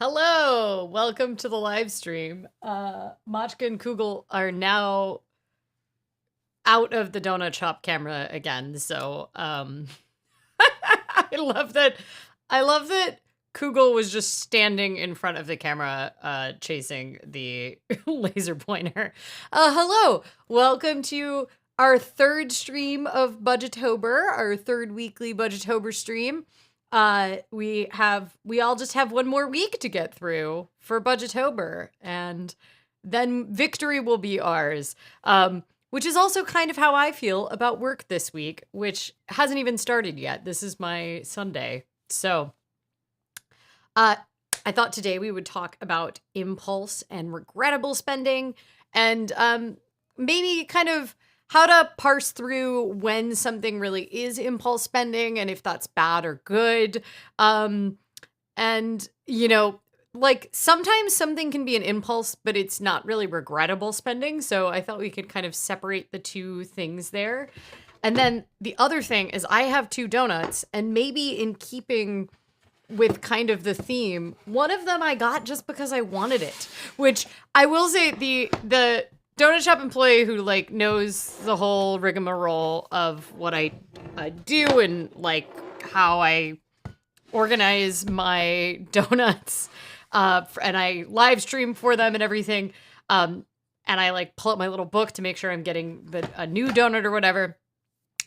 Hello, welcome to the live stream. Machka and Kugel are now out of the donut shop camera again. So, I love that. I love that Kugel was just standing in front of the camera, chasing the laser pointer. Hello, welcome to our third stream of Budgetober, our third weekly Budgetober stream. We all just have one more week to get through for Budgetober, and then victory will be ours. Which is also kind of how I feel about work this week, which hasn't even started yet. This is my Sunday. So, I thought today we would talk about impulse and regrettable spending, and maybe kind of how to parse through when something really is impulse spending and if that's bad or good. And, like sometimes something can be an impulse, but it's not really regrettable spending. So I thought we could kind of separate the two things there. And then the other thing is I have two donuts, and maybe in keeping with kind of the theme, one of them I got just because I wanted it, which I will say the donut shop employee who like knows the whole rigmarole of what I do and like how I organize my donuts, and I live stream for them and everything, and I like pull up my little book to make sure I'm getting a new donut or whatever.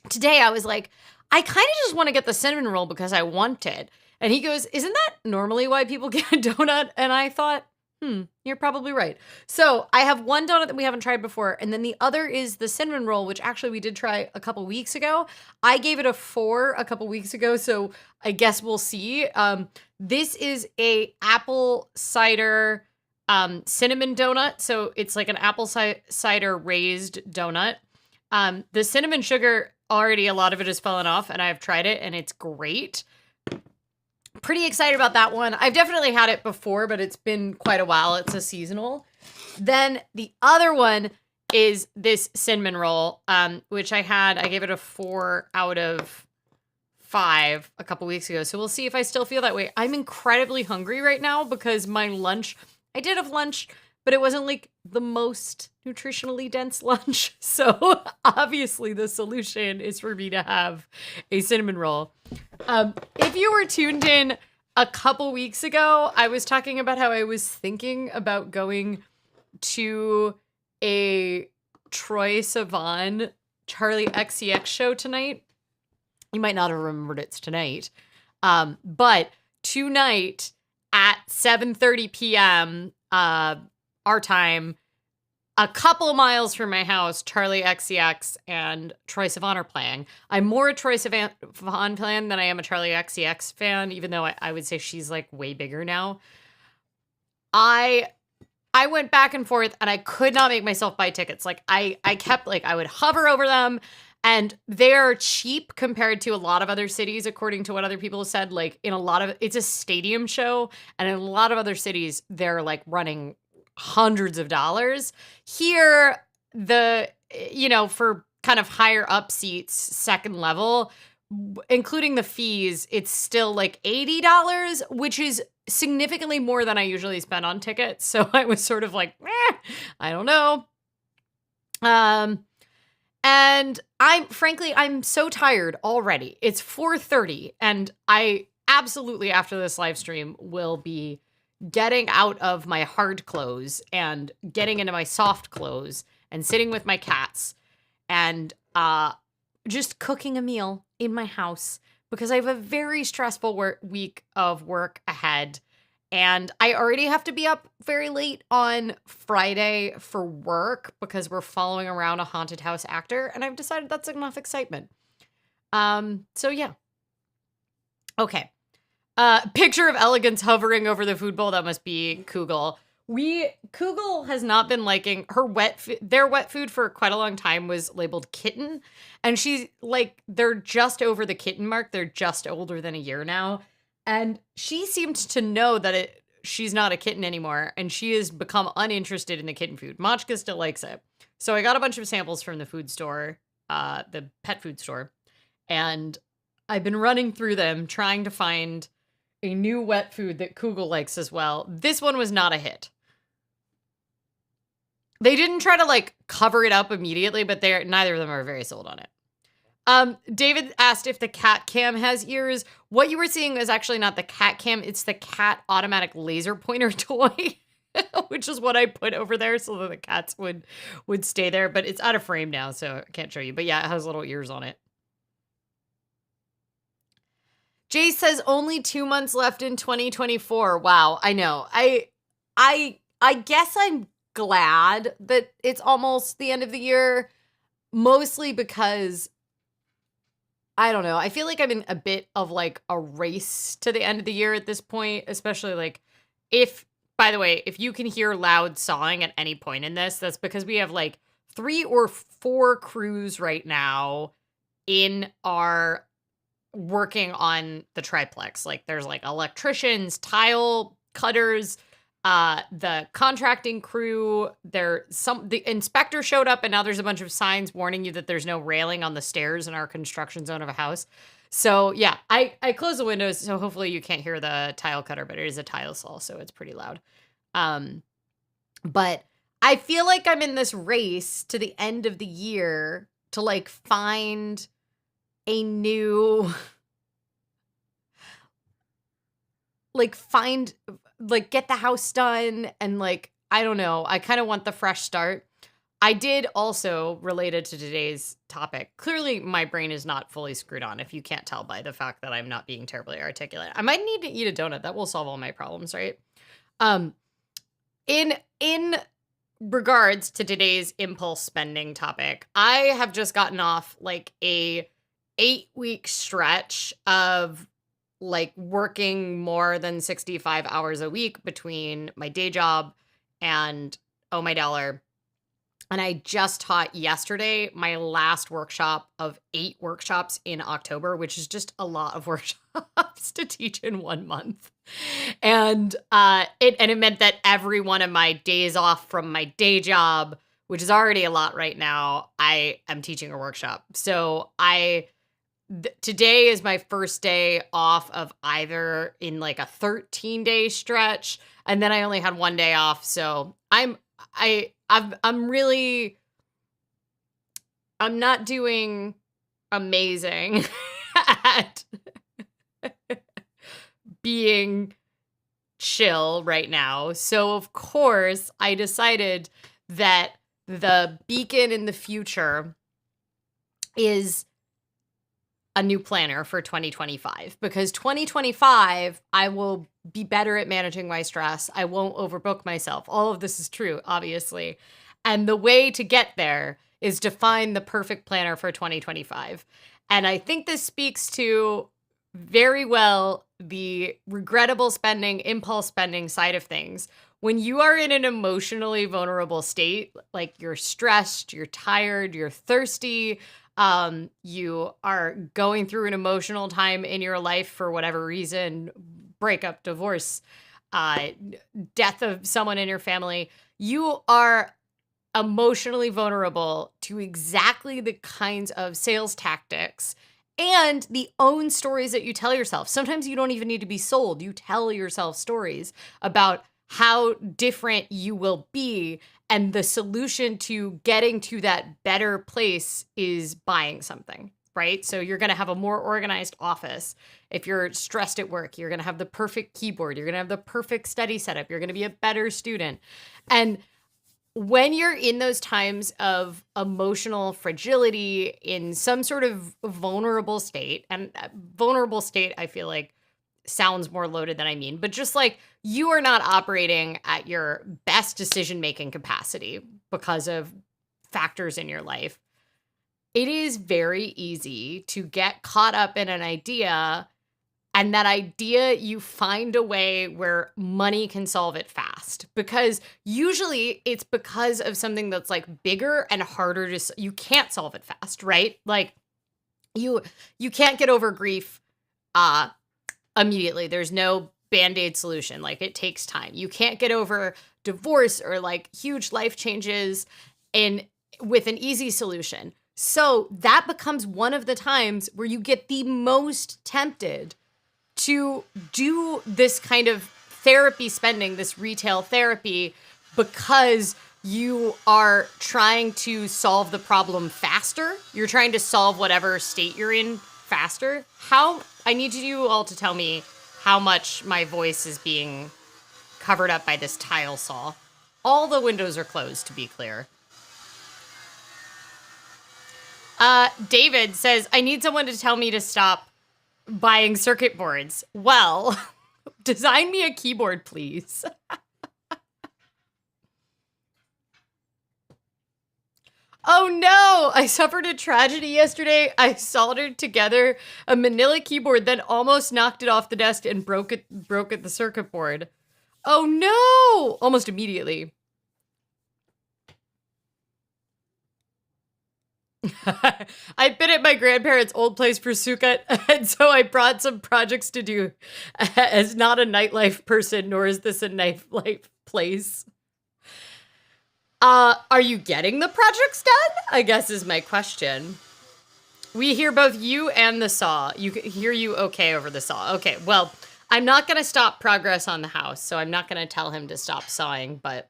Today I was like, I kind of just want to get the cinnamon roll because I want it. And he goes, isn't that normally why people get a donut? And I thought, you're probably right. So I have one donut that we haven't tried before, and then the other is the cinnamon roll, which actually we did try a couple weeks ago. I gave it a 4 a couple weeks ago, so I guess we'll see. This is a apple cider cinnamon donut, so it's like an apple cider raised donut. The cinnamon sugar, already a lot of it has fallen off, and I've tried it, and it's great. Pretty excited about that one. I've definitely had it before, but it's been quite a while. It's a seasonal. Then the other one is this cinnamon roll, which I gave it a 4 out of 5 a couple weeks ago. So we'll see if I still feel that way. I'm incredibly hungry right now because my lunch, I did have lunch, but it wasn't like the most nutritionally dense lunch. So obviously the solution is for me to have a cinnamon roll. If you were tuned in a couple weeks ago, I was talking about how I was thinking about going to a Troye Sivan Charlie XCX show tonight. You might not have remembered it's tonight. But tonight at 7:30 p.m., our time, a couple of miles from my house, Charlie XCX and Troye Sivan are playing. I'm more a Troye Sivan fan than I am a Charlie XCX fan, even though I would say she's like way bigger now. I went back and forth and I could not make myself buy tickets. Like I kept like, I would hover over them, and they're cheap compared to a lot of other cities, according to what other people have said. Like it's a stadium show, and in a lot of other cities, they're like running hundreds of dollars. Here, for kind of higher up seats, second level, including the fees, it's still like $80, which is significantly more than I usually spend on tickets. So I was sort of like, I don't know. And I'm so tired already. It's 4:30, and I absolutely, after this live stream, will be getting out of my hard clothes and getting into my soft clothes and sitting with my cats and just cooking a meal in my house because I have a very stressful week of work ahead. And I already have to be up very late on Friday for work because we're following around a haunted house actor, and I've decided that's enough excitement. So yeah. Okay. Picture of elegance hovering over the food bowl. That must be Kugel. Kugel has not been liking her their wet food for quite a long time was labeled kitten. And she's like, they're just over the kitten mark. They're just older than a year now. And she seemed to know that she's not a kitten anymore. And she has become uninterested in the kitten food. Machka still likes it. So I got a bunch of samples from the food store, the pet food store. And I've been running through them, trying to find a new wet food that Kugel likes as well. This one was not a hit. They didn't try to like cover it up immediately, but neither of them are very sold on it. David asked if the cat cam has ears. What you were seeing is actually not the cat cam, it's the cat automatic laser pointer toy, which is what I put over there so that the cats would stay there, but it's out of frame now, so I can't show you. But yeah, it has little ears on it. Jay says only 2 months left in 2024. Wow, I know. I guess I'm glad that it's almost the end of the year, mostly because I don't know. I feel like I'm in a bit of like a race to the end of the year at this point, especially like by the way, if you can hear loud sawing at any point in this, that's because we have like 3 or 4 crews right now in our working on the triplex. Like there's like electricians, tile cutters, the contracting crew, the inspector showed up and now there's a bunch of signs warning you that there's no railing on the stairs in our construction zone of a house. So yeah, I close the windows, so hopefully you can't hear the tile cutter, but it is a tile saw, so it's pretty loud. But I feel like I'm in this race to the end of the year to like find a new get the house done and like, I don't know. I kind of want the fresh start. I did also, related to today's topic, clearly my brain is not fully screwed on, if you can't tell by the fact that I'm not being terribly articulate. I might need to eat a donut. That will solve all my problems, right? In regards to today's impulse spending topic, I have just gotten off like a 8-week stretch of like working more than 65 hours a week between my day job and Oh My Dollar. And I just taught yesterday my last workshop of 8 workshops in October, which is just a lot of workshops to teach in 1 month. And it meant that every one of my days off from my day job, which is already a lot right now, I am teaching a workshop. So today is my first day off of either in like a 13-day stretch, and then I only had 1 day off. So I'm not doing amazing at being chill right now. So of course I decided that the beacon in the future is a new planner for 2025, because 2025, I will be better at managing my stress. I won't overbook myself. All of this is true, obviously. And the way to get there is to find the perfect planner for 2025. And I think this speaks to very well the regrettable spending, impulse spending side of things. When you are in an emotionally vulnerable state, like you're stressed, you're tired, you're thirsty, you are going through an emotional time in your life for whatever reason, breakup, divorce, death of someone in your family, you are emotionally vulnerable to exactly the kinds of sales tactics and the own stories that you tell yourself. Sometimes you don't even need to be sold. You tell yourself stories about how different you will be. And the solution to getting to that better place is buying something, right? So you're going to have a more organized office. If you're stressed at work, you're going to have the perfect keyboard. You're going to have the perfect study setup. You're going to be a better student. And when you're in those times of emotional fragility, in some sort of vulnerable state, and vulnerable state, I feel like sounds more loaded than I mean, but just like you are not operating at your best decision-making capacity because of factors in your life, it is very easy to get caught up in an idea, and that idea, you find a way where money can solve it fast, because usually it's because of something that's like bigger and harder to, you can't solve it fast, right? Like you can't get over grief immediately. There's no Band-Aid solution. Like it takes time. You can't get over divorce or like huge life changes with an easy solution. So that becomes one of the times where you get the most tempted to do this kind of therapy spending, this retail therapy, because you are trying to solve the problem faster. You're trying to solve whatever state you're in faster. I need you all to tell me how much my voice is being covered up by this tile saw. All the windows are closed, to be clear. David says, I need someone to tell me to stop buying circuit boards. Well, design me a keyboard, please. Oh no, I suffered a tragedy yesterday. I soldered together a manila keyboard, then almost knocked it off the desk and broke the circuit board. Oh no, almost immediately. I've been at my grandparents' old place for Sukkot, and so I brought some projects to do. As not a nightlife person, nor is this a nightlife place. Are you getting the projects done? I guess is my question. We hear both you and the saw. Hear you okay over the saw. Okay, well, I'm not going to stop progress on the house, so I'm not going to tell him to stop sawing, but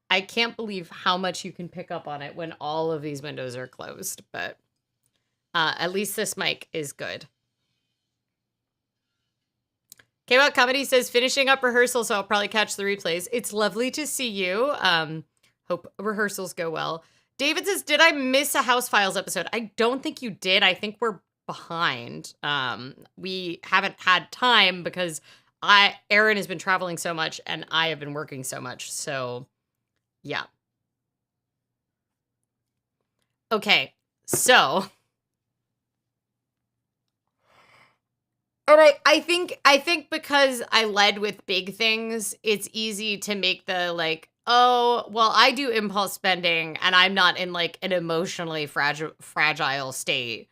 I can't believe how much you can pick up on it when all of these windows are closed, but at least this mic is good. K-Walk Comedy says, finishing up rehearsal, so I'll probably catch the replays. It's lovely to see you. Hope rehearsals go well. David says, did I miss a House Files episode? I don't think you did. I think we're behind. We haven't had time because Aaron has been traveling so much and I have been working so much. So, yeah. Okay, so. And I think because I led with big things, it's easy to make the like, oh, well, I do impulse spending and I'm not in like an emotionally fragile state.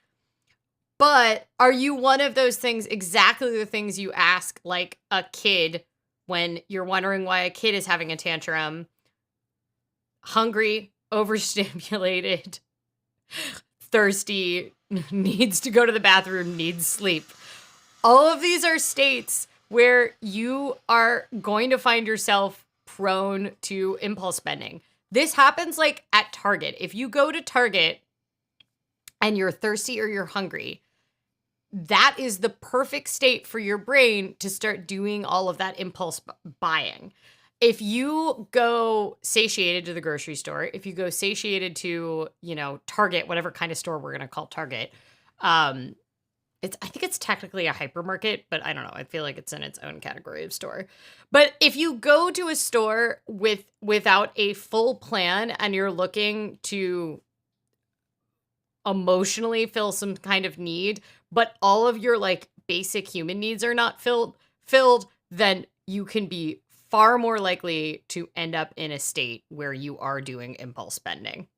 But are you one of those things, exactly the things you ask like a kid when you're wondering why a kid is having a tantrum? Hungry, overstimulated, thirsty, needs to go to the bathroom, needs sleep. All of these are states where you are going to find yourself prone to impulse spending. This happens like at Target. If you go to Target and you're thirsty or you're hungry, that is the perfect state for your brain to start doing all of that impulse buying. If you go satiated to the grocery store, if you go satiated to, Target, whatever kind of store we're going to call Target, I think it's technically a hypermarket, but I don't know. I feel like it's in its own category of store. But if you go to a store without a full plan and you're looking to emotionally fill some kind of need, but all of your like basic human needs are not filled, then you can be far more likely to end up in a state where you are doing impulse spending.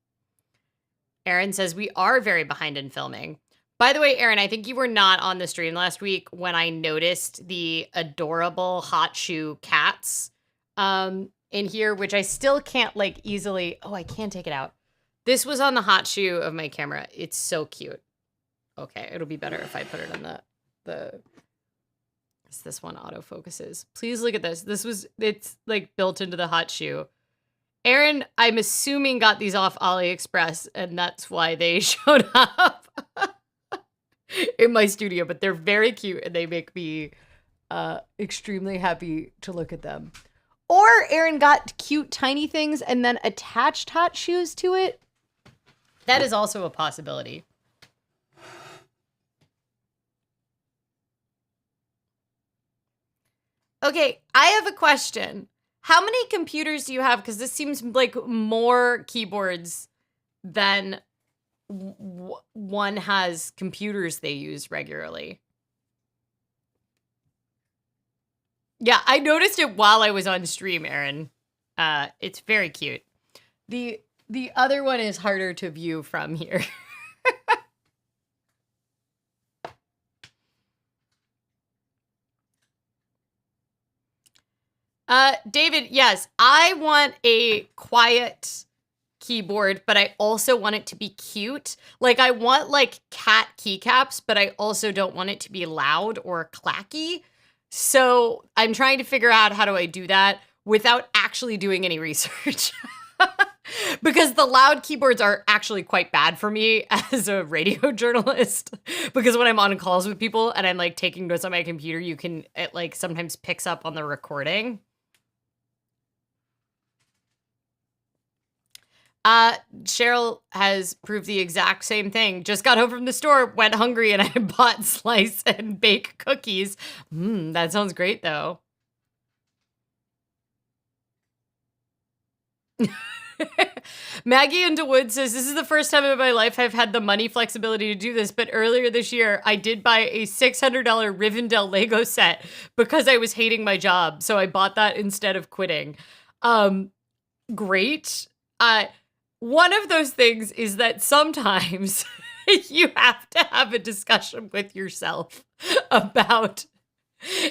Aaron says, we are very behind in filming. By the way, Aaron, I think you were not on the stream last week when I noticed the adorable hot shoe cats in here, which I still can't like easily. Oh, I can't take it out. This was on the hot shoe of my camera. It's so cute. Okay, it'll be better if I put it on this one autofocuses. Please look at this. It's like built into the hot shoe. Aaron, I'm assuming got these off AliExpress and that's why they showed up in my studio, but they're very cute and they make me extremely happy to look at them. Or Aaron got cute tiny things and then attached hot shoes to it. That is also a possibility. Okay, I have a question. How many computers do you have? Because this seems like more keyboards than one has computers they use regularly. Yeah, I noticed it while I was on stream, Aaron. It's very cute. The other one is harder to view from here. David, yes, I want a quiet keyboard, but I also want it to be cute. Like, I want, like, cat keycaps, but I also don't want it to be loud or clacky. So I'm trying to figure out how do I do that without actually doing any research. Because the loud keyboards are actually quite bad for me as a radio journalist. Because when I'm on calls with people and I'm like taking notes on my computer, it like sometimes picks up on the recording. Cheryl has proved the exact same thing. Just got home from the store, went hungry, and I bought slice and bake cookies. That sounds great, though. Maggie Underwood says, this is the first time in my life I've had the money flexibility to do this, but earlier this year, I did buy a $600 Rivendell Lego set because I was hating my job. So I bought that instead of quitting. Great. One of those things is that sometimes you have to have a discussion with yourself about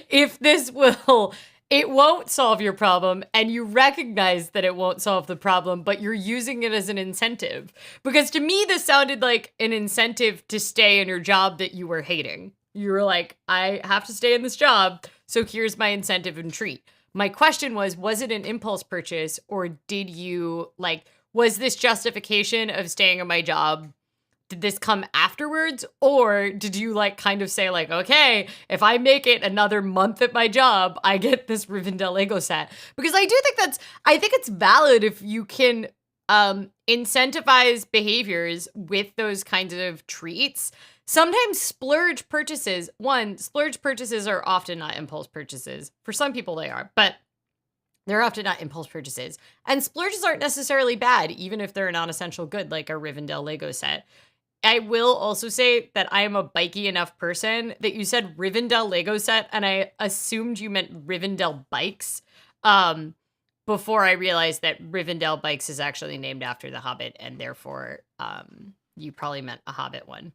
if this will, it won't solve your problem, and you recognize that it won't solve the problem, but you're using it as an incentive. Because to me, this sounded like an incentive to stay in your job that you were hating. You were like, I have to stay in this job, so here's my incentive and treat. My question was it an impulse purchase, or did you, like, was this justification of staying in my job? Did this come afterwards? Or did you like kind of say like, okay, if I make it another month at my job, I get this Rivendell Lego set? Because I do think I think it's valid if you can incentivize behaviors with those kinds of treats. Sometimes splurge purchases are often not impulse purchases. For some people they are, but they're often not impulse purchases. And splurges aren't necessarily bad, even if they're a non-essential good, like a Rivendell Lego set. I will also say that I am a bikey enough person that you said Rivendell Lego set, and I assumed you meant Rivendell bikes, before I realized that Rivendell bikes is actually named after the Hobbit, and therefore you probably meant a Hobbit one.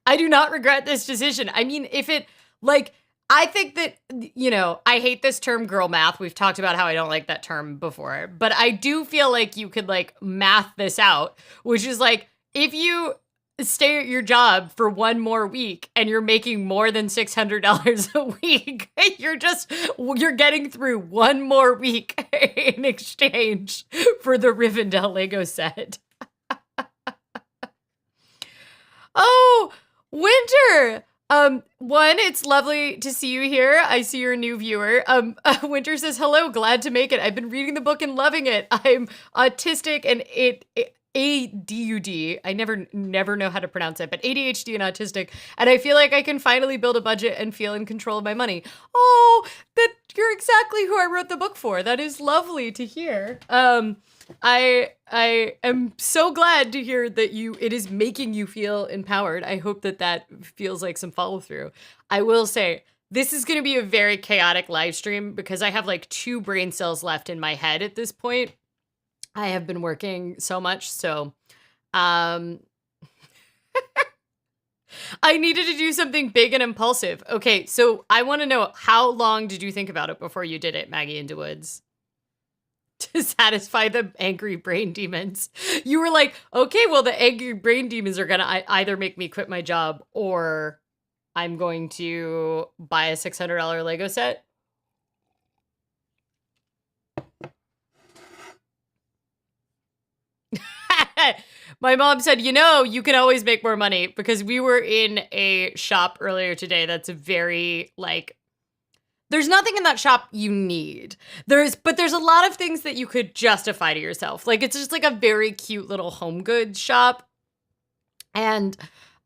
I do not regret this decision. I mean, if it, like, I think that, you know, I hate this term girl math. We've talked about how I don't like that term before, but I do feel like you could like math this out, which is like, if you stay at your job for one more week and you're making more than $600 a week, you're getting through one more week in exchange for the Rivendell Lego set. Oh, Winter! One, it's lovely to see you here. I see you're a new viewer. Winter says, hello, glad to make it. I've been reading the book and loving it. I'm autistic and ADUD. I never know how to pronounce it, but ADHD and autistic. And I feel like I can finally build a budget and feel in control of my money. Oh, that you're exactly who I wrote the book for. That is lovely to hear. I am so glad to hear that it is making you feel empowered. I hope that feels like some follow through. I will say, this is going to be a very chaotic live stream because I have like 2 brain cells left in my head at this point. I have been working so much, so I needed to do something big and impulsive. Okay, so I want to know, how long did you think about it before you did it, Maggie into Woods? To satisfy the angry brain demons. You were like, okay, well, the angry brain demons are gonna either make me quit my job or I'm going to buy a $600 Lego set. My mom said, you know, you can always make more money, because we were in a shop earlier today that's very like, there's nothing in that shop you need. But there's a lot of things that you could justify to yourself. Like, it's just like a very cute little home goods shop. And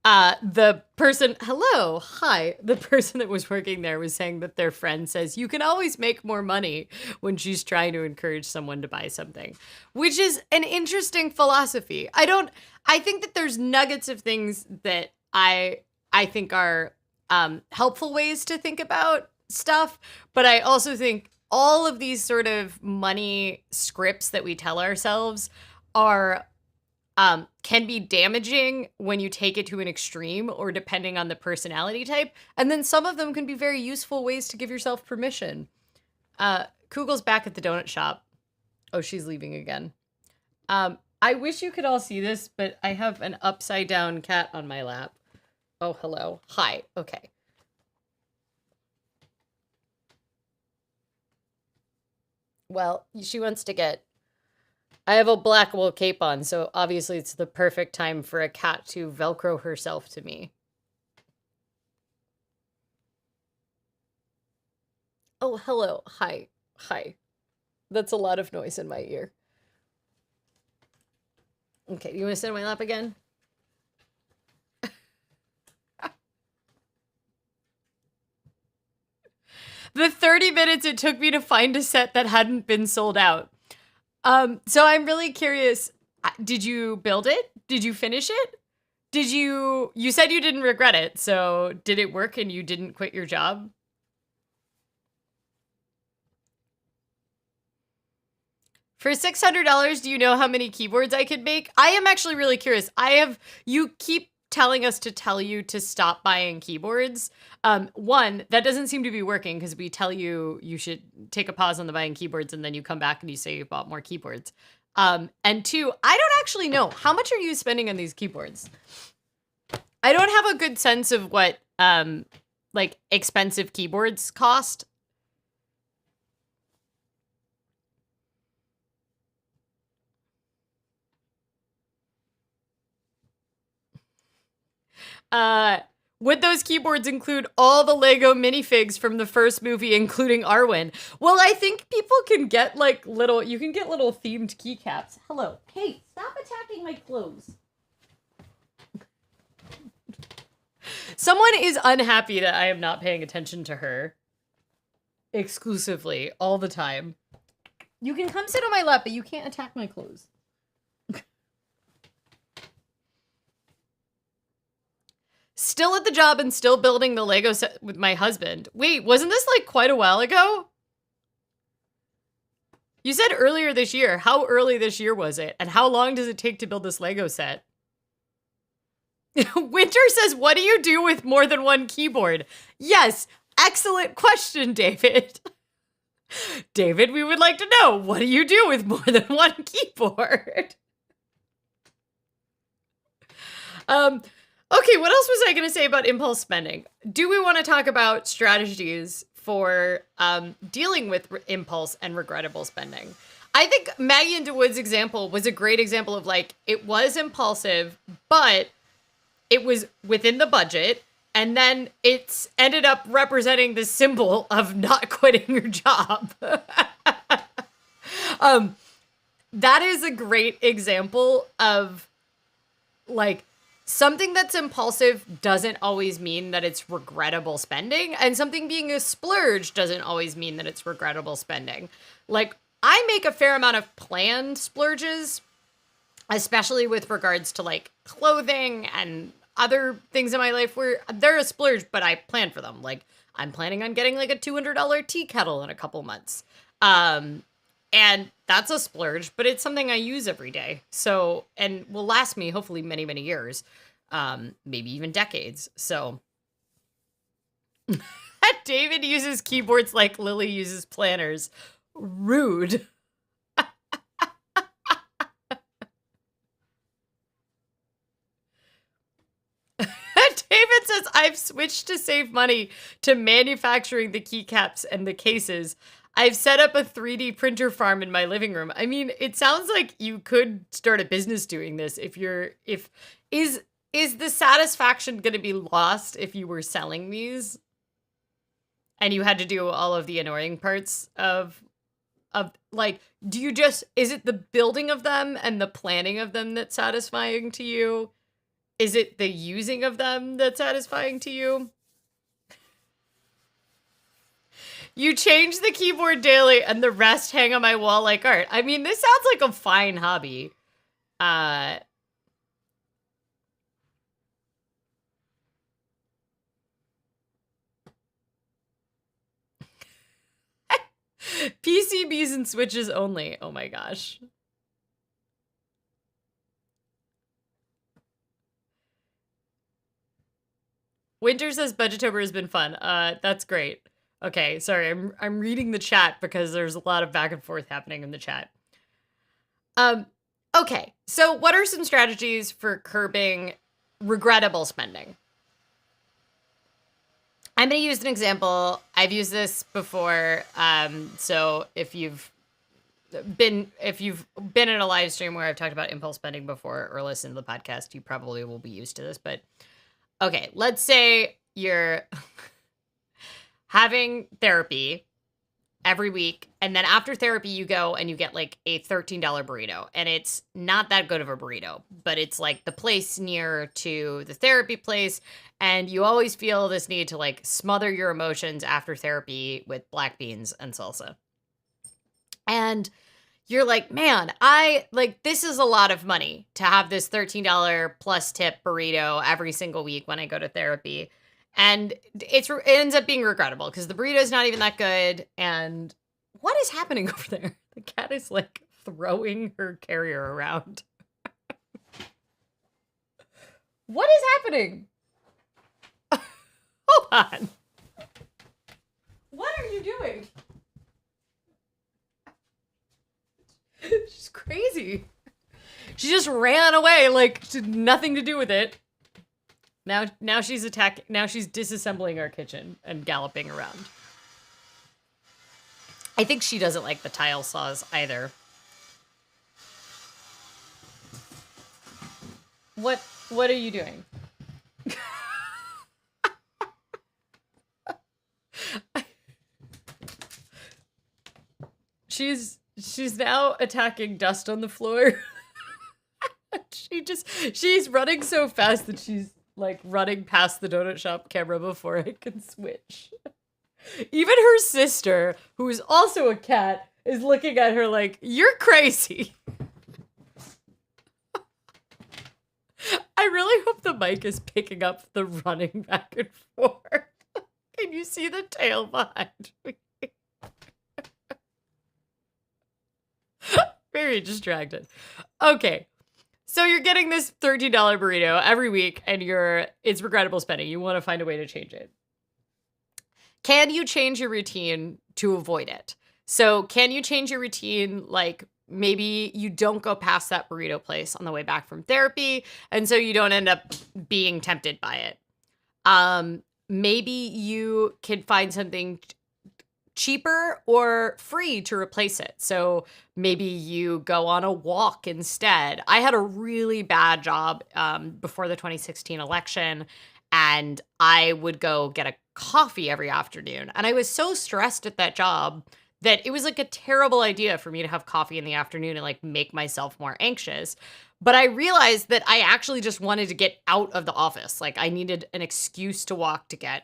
the person that was working there was saying that their friend says, you can always make more money, when she's trying to encourage someone to buy something, which is an interesting philosophy. I think that there's nuggets of things that I think are helpful ways to think about stuff, but I also think all of these sort of money scripts that we tell ourselves are can be damaging when you take it to an extreme, or depending on the personality type. And then some of them can be very useful ways to give yourself permission. Kugel's back at the donut shop. Oh, she's leaving again. I wish you could all see this, but I have an upside down cat on my lap. Oh, hello. Hi. Okay. Well, she wants to get... I have a black wool cape on, so obviously it's the perfect time for a cat to Velcro herself to me. Oh, hello. Hi. Hi. That's a lot of noise in my ear. Okay, you want to sit on my lap again? The 30 minutes it took me to find a set that hadn't been sold out. So I'm really curious. Did you build it? Did you finish it? You said you didn't regret it. So did it work and you didn't quit your job? For $600, do you know how many keyboards I could make? I am actually really curious. You keep telling us to tell you to stop buying keyboards. One, that doesn't seem to be working because we tell you you should take a pause on the buying keyboards and then you come back and you say you bought more keyboards. And two, I don't actually know. How much are you spending on these keyboards? I don't have a good sense of what like expensive keyboards cost. Would those keyboards include all the Lego minifigs from the first movie, including Arwen? Well, I think people can get like you can get little themed keycaps. Hello. Hey, stop attacking my clothes. Someone is unhappy that I am not paying attention to her exclusively all the time. You can come sit on my lap, but you can't attack my clothes. Still at the job and still building the Lego set with my husband. Wait, wasn't this like quite a while ago? You said earlier this year. How early this year was it? And how long does it take to build this Lego set? Winter says, what do you do with more than one keyboard? Yes, excellent question, David. David, we would like to know, what do you do with more than one keyboard? Okay, what else was I going to say about impulse spending? Do we want to talk about strategies for dealing with impulse and regrettable spending? I think Maggie and DeWood's example was a great example of like, it was impulsive, but it was within the budget. And then it's ended up representing the symbol of not quitting your job. That is a great example of like, something that's impulsive doesn't always mean that it's regrettable spending, and something being a splurge doesn't always mean that it's regrettable spending. Like, I make a fair amount of planned splurges, especially with regards to like clothing and other things in my life where they're a splurge, but I plan for them. Like, I'm planning on getting like a $200 tea kettle in a couple months. And that's a splurge, but it's something I use every day. So, and will last me hopefully many, many years, maybe even decades. So David uses keyboards like Lily uses planners. Rude. David says, I've switched to save money to manufacturing the keycaps and the cases. I've set up a 3D printer farm in my living room. I mean, it sounds like you could start a business doing this is the satisfaction going to be lost if you were selling these and you had to do all of the annoying parts of like, is it the building of them and the planning of them that's satisfying to you? Is it the using of them that's satisfying to you? You change the keyboard daily and the rest hang on my wall like art. I mean, this sounds like a fine hobby. PCBs and switches only. Oh my gosh. Winter says budgetober has been fun. That's great. Okay, sorry, I'm reading the chat because there's a lot of back and forth happening in the chat. Okay, so what are some strategies for curbing regrettable spending? I'm going to use an example. I've used this before. So if you've if you've been in a live stream where I've talked about impulse spending before or listened to the podcast, you probably will be used to this. But okay, let's say you're having therapy every week, and then after therapy you go and you get like a $13 burrito, and it's not that good of a burrito, but it's like the place near to the therapy place, and you always feel this need to like smother your emotions after therapy with black beans and salsa. And you're like, man, I like, this is a lot of money to have this $13 plus tip burrito every single week when I go to therapy. And it ends up being regrettable because the burrito is not even that good. And what is happening over there? The cat is like throwing her carrier around. What is happening? Hold on. What are you doing? She's crazy. She just ran away, like nothing to do with it. Now she's attacking. Now she's disassembling our kitchen and galloping around. I think she doesn't like the tile saws either. What are you doing? She's now attacking dust on the floor. She's running so fast that she's like running past the donut shop camera before I can switch. Even her sister, who is also a cat, is looking at her like, you're crazy. I really hope the mic is picking up the running back and forth. Can you see the tail behind me? Very distracted. Okay. So you're getting this $13 burrito every week and it's regrettable spending. You want to find a way to change it. Can you change your routine to avoid it? So can you change your routine? Like maybe you don't go past that burrito place on the way back from therapy, and so you don't end up being tempted by it. Maybe you can find something cheaper or free to replace it. So maybe you go on a walk instead. I had a really bad job before the 2016 election, and I would go get a coffee every afternoon. And I was so stressed at that job that it was like a terrible idea for me to have coffee in the afternoon and like make myself more anxious. But I realized that I actually just wanted to get out of the office. Like I needed an excuse to walk to get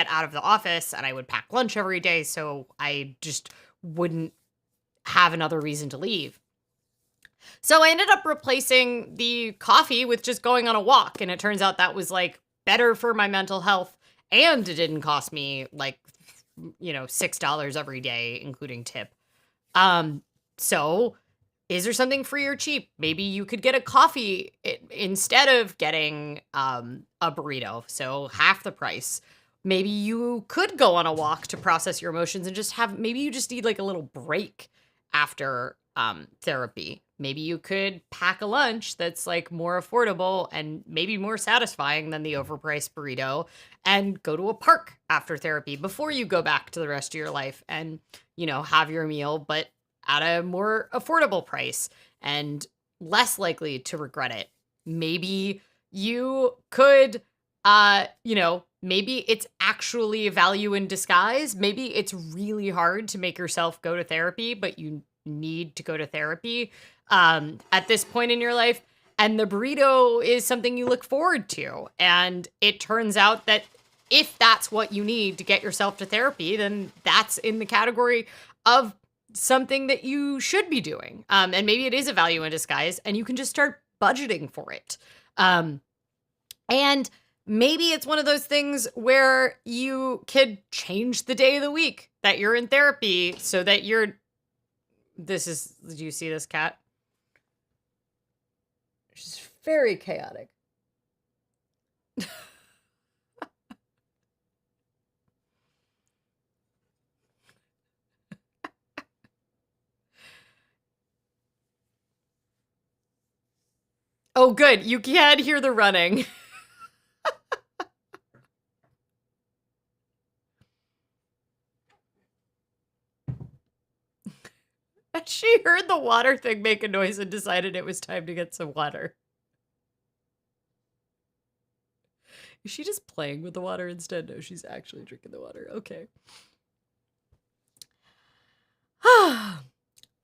out of the office, and I would pack lunch every day so I just wouldn't have another reason to leave. So I ended up replacing the coffee with just going on a walk, and it turns out that was like better for my mental health, and it didn't cost me like, $6 every day, including tip. So is there something free or cheap? Maybe you could get a coffee instead of getting a burrito, so half the price. Maybe you could go on a walk to process your emotions and maybe you just need like a little break after therapy. Maybe you could pack a lunch that's like more affordable and maybe more satisfying than the overpriced burrito and go to a park after therapy before you go back to the rest of your life and, have your meal, but at a more affordable price and less likely to regret it. Maybe you could, maybe it's actually a value in disguise. Maybe it's really hard to make yourself go to therapy, but you need to go to therapy at this point in your life. And the burrito is something you look forward to. And it turns out that if that's what you need to get yourself to therapy, then that's in the category of something that you should be doing. And maybe it is a value in disguise, and you can just start budgeting for it. And maybe it's one of those things where you could change the day of the week that you're in therapy so that do you see this cat? She's very chaotic. Oh, good. You can hear the running. She heard the water thing make a noise and decided it was time to get some water. Is she just playing with the water instead? No, she's actually drinking the water. Okay.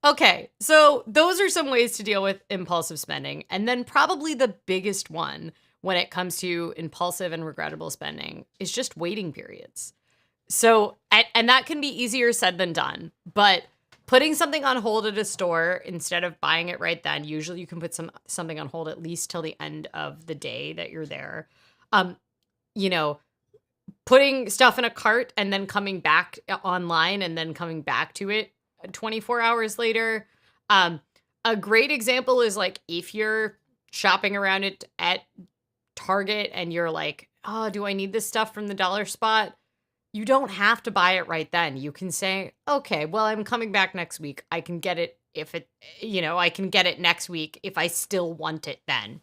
Okay, so those are some ways to deal with impulsive spending. And then probably the biggest one when it comes to impulsive and regrettable spending is just waiting periods. So, and that can be easier said than done, but putting something on hold at a store instead of buying it right then, usually you can put something on hold at least till the end of the day that you're there. You know, putting stuff in a cart and then coming back online and then coming back to it 24 hours later. A great example is like if you're shopping around it at Target and you're like, oh, do I need this stuff from the dollar spot? You don't have to buy it right then. You can say, okay, well, I'm coming back next week. I can get it I can get it next week if I still want it then.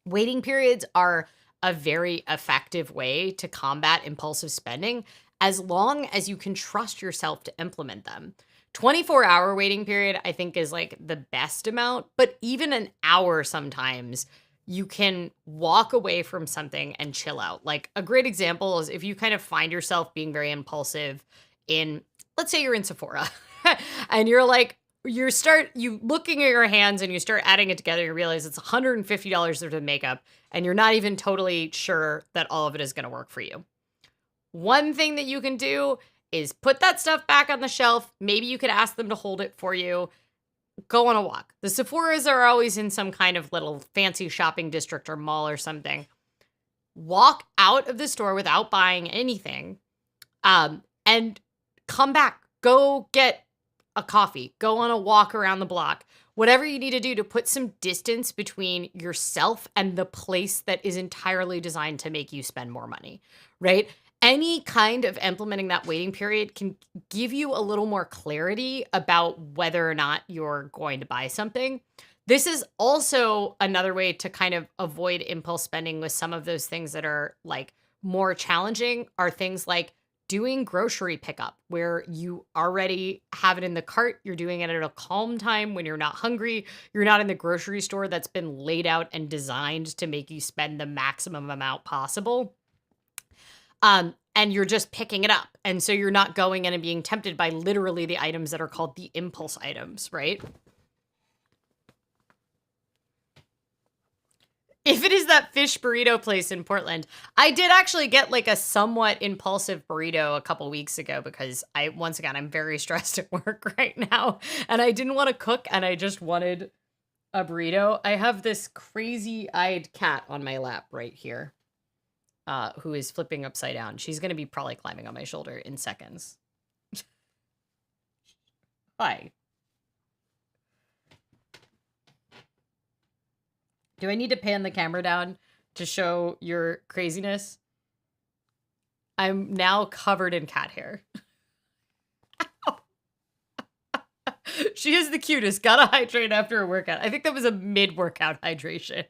Waiting periods are a very effective way to combat impulsive spending as long as you can trust yourself to implement them. 24-hour waiting period, I think, is like the best amount, but even an hour sometimes you can walk away from something and chill out. Like a great example is if you kind of find yourself being very impulsive in, let's say you're in Sephora and you're like, you looking at your hands and you start adding it together, you realize it's $150 worth of makeup and you're not even totally sure that all of it is going to work for you. One thing that you can do is put that stuff back on the shelf. Maybe you could ask them to hold it for you. Go on a walk. The Sephoras are always in some kind of little fancy shopping district or mall or something. Walk out of the store without buying anything, and come back. Go get a coffee. Go on a walk around the block. Whatever you need to do to put some distance between yourself and the place that is entirely designed to make you spend more money, right? Any kind of implementing that waiting period can give you a little more clarity about whether or not you're going to buy something. This is also another way to kind of avoid impulse spending with some of those things that are like more challenging are things like doing grocery pickup where you already have it in the cart. You're doing it at a calm time when you're not hungry. You're not in the grocery store that's been laid out and designed to make you spend the maximum amount possible. And you're just picking it up. And so you're not going in and being tempted by literally the items that are called the impulse items, right? If it is that fish burrito place in Portland, I did actually get like a somewhat impulsive burrito a couple weeks ago because I'm very stressed at work right now and I didn't want to cook and I just wanted a burrito. I have this crazy-eyed cat on my lap right here. Who is flipping upside down. She's going to be probably climbing on my shoulder in seconds. Hi. Do I need to pan the camera down to show your craziness? I'm now covered in cat hair. She is the cutest. Gotta hydrate after a workout. I think that was a mid-workout hydration.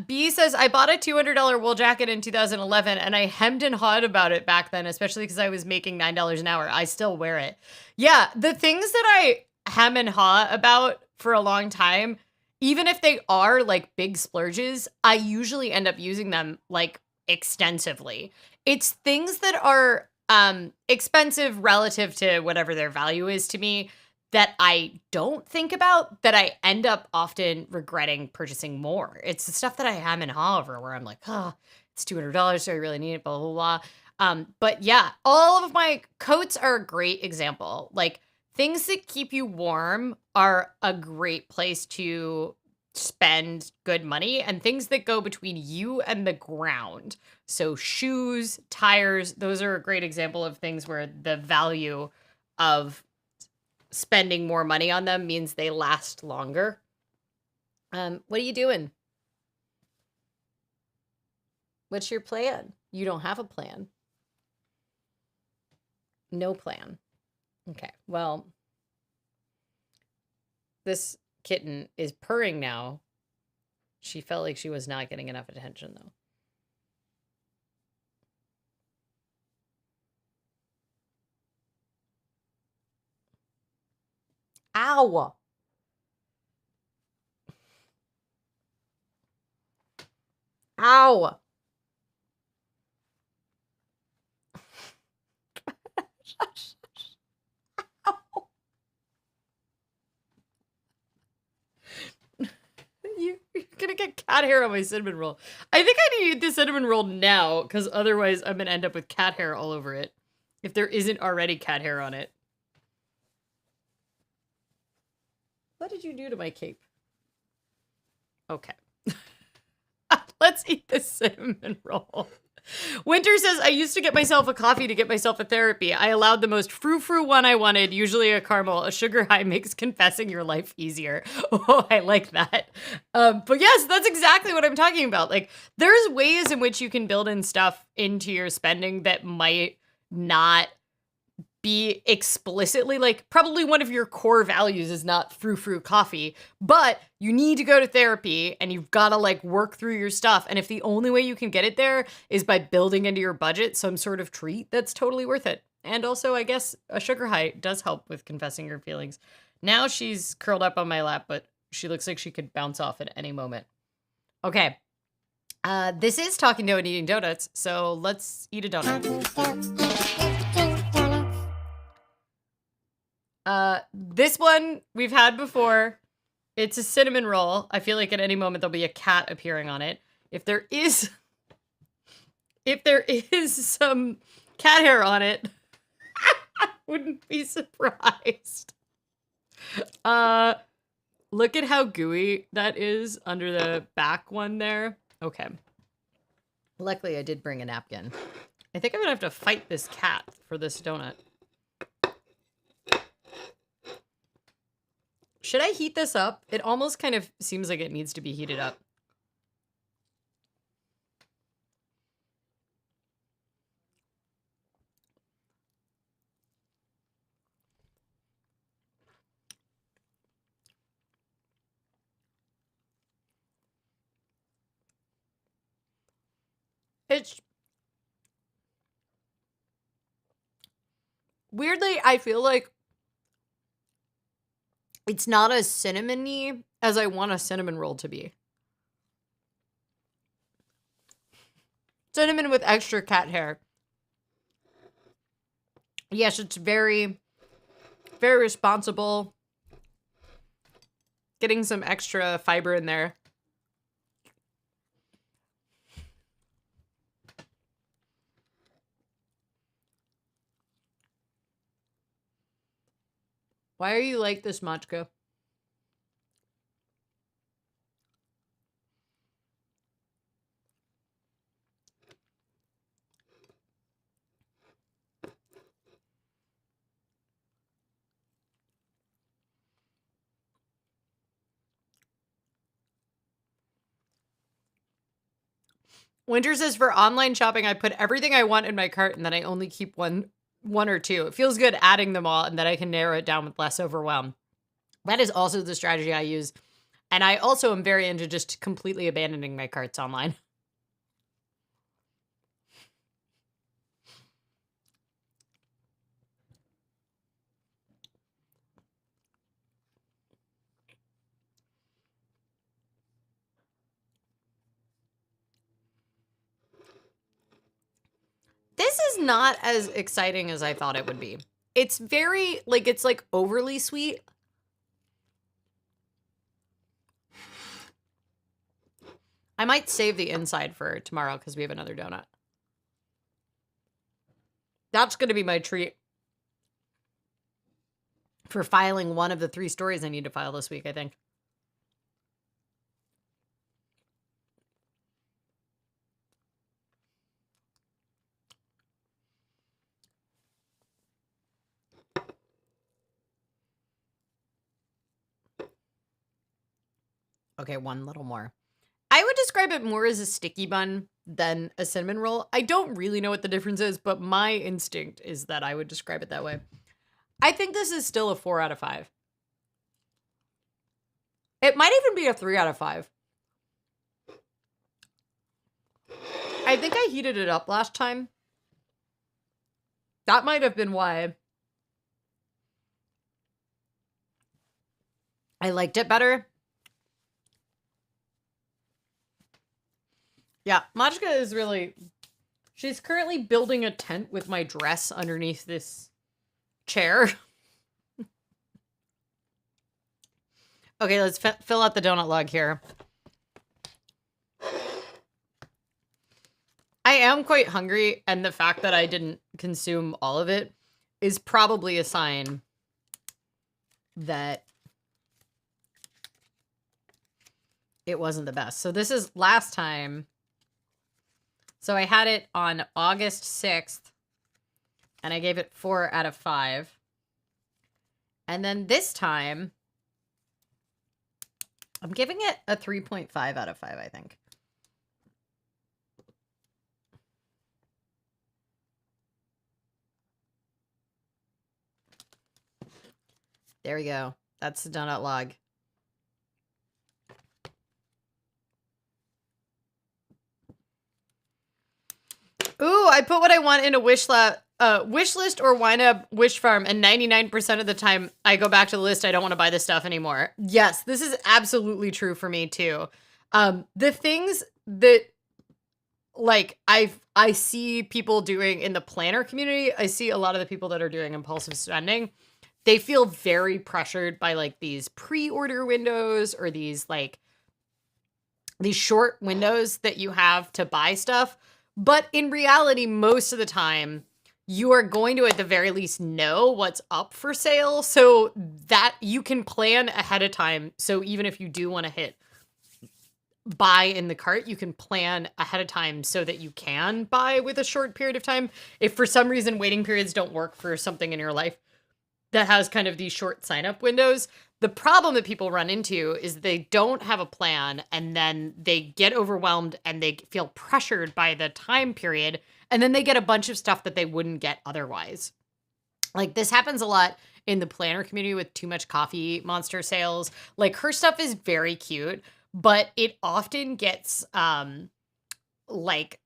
B says, I bought a $200 wool jacket in 2011 and I hemmed and hawed about it back then, especially because I was making $9 an hour. I still wear it. Yeah, the things that I hem and haw about for a long time, even if they are like big splurges, I usually end up using them like extensively. It's things that are expensive relative to whatever their value is to me that I don't think about, that I end up often regretting purchasing more. It's the stuff that I ham and haw over where I'm like, oh, it's $200, so I really need it, blah, blah, blah. But yeah, all of my coats are a great example. Like things that keep you warm are a great place to spend good money, and things that go between you and the ground. So shoes, tires, those are a great example of things where the value of spending more money on them means they last longer. What are you doing? What's your plan? You don't have a plan. No plan. Okay, well, this kitten is purring now She felt like she was not getting enough attention, though. Ow! Ow! You're gonna get cat hair on my cinnamon roll. I think I need to eat the cinnamon roll now, because otherwise I'm gonna end up with cat hair all over it. If there isn't already cat hair on it. What did you do to my cape? Okay. Let's eat this cinnamon roll. Winter says, I used to get myself a coffee to get myself a therapy. I allowed the most frou-frou one I wanted, usually a caramel. A sugar high makes confessing your life easier. Oh, I like that. But yes, that's exactly what I'm talking about. Like, there's ways in which you can build in stuff into your spending that might not be explicitly, like, probably one of your core values is not frou-frou coffee, but you need to go to therapy and you've got to like work through your stuff. And if the only way you can get it there is by building into your budget some sort of treat, that's totally worth it. And also, I guess a sugar high does help with confessing your feelings. Now she's curled up on my lap, but she looks like she could bounce off at any moment. Okay. This is Talking Dough and Eating Donuts, so let's eat a donut. This one we've had before. It's a cinnamon roll. I feel like at any moment there'll be a cat appearing on it. If there is some cat hair on it, I wouldn't be surprised. Look at how gooey that is under the back one there. Okay. Luckily, I did bring a napkin. I think I'm gonna have to fight this cat for this donut. Should I heat this up? It almost kind of seems like it needs to be heated up. It's weirdly, I feel like it's not as cinnamony as I want a cinnamon roll to be. Cinnamon with extra cat hair. Yes, it's very, very responsible. Getting some extra fiber in there. Why are you like this, Machka? Winter says, for online shopping, I put everything I want in my cart and then I only keep one or two. It feels good adding them all and then I can narrow it down with less overwhelm. That is also the strategy I use. And I also am very into just completely abandoning my carts online. This is not as exciting as I thought it would be. It's very, like, it's like overly sweet. I might save the inside for tomorrow because we have another donut. That's going to be my treat for filing one of the 3 stories I need to file this week, I think. Okay, one little more. I would describe it more as a sticky bun than a cinnamon roll. I don't really know what the difference is, but my instinct is that I would describe it that way. I think this is still a 4 out of 5. It might even be a 3 out of 5. I think I heated it up last time. That might have been why I liked it better. Yeah, Machka is really... She's currently building a tent with my dress underneath this chair. Okay, let's fill out the donut log here. I am quite hungry, and the fact that I didn't consume all of it is probably a sign that it wasn't the best. So this is last time. So I had it on August 6th, and I gave it 4 out of 5. And then this time, I'm giving it a 3.5 out of 5, I think. There we go. That's the donut log. Ooh, I put what I want in a wish list or wind up wish farm, and 99% of the time I go back to the list. I don't want to buy this stuff anymore. Yes, this is absolutely true for me too. The things that like I see people doing in the planner community, I see a lot of the people that are doing impulsive spending. They feel very pressured by like these pre-order windows or these short windows that you have to buy stuff. But in reality, most of the time, you are going to, at the very least, know what's up for sale so that you can plan ahead of time. So even if you do want to hit buy in the cart, you can plan ahead of time so that you can buy with a short period of time. If for some reason waiting periods don't work for something in your life that has kind of these short sign-up windows, the problem that people run into is they don't have a plan, and then they get overwhelmed and they feel pressured by the time period, and then they get a bunch of stuff that they wouldn't get otherwise. Like, this happens a lot in the planner community with Too Much Coffee Monster sales. Like, her stuff is very cute, but it often gets like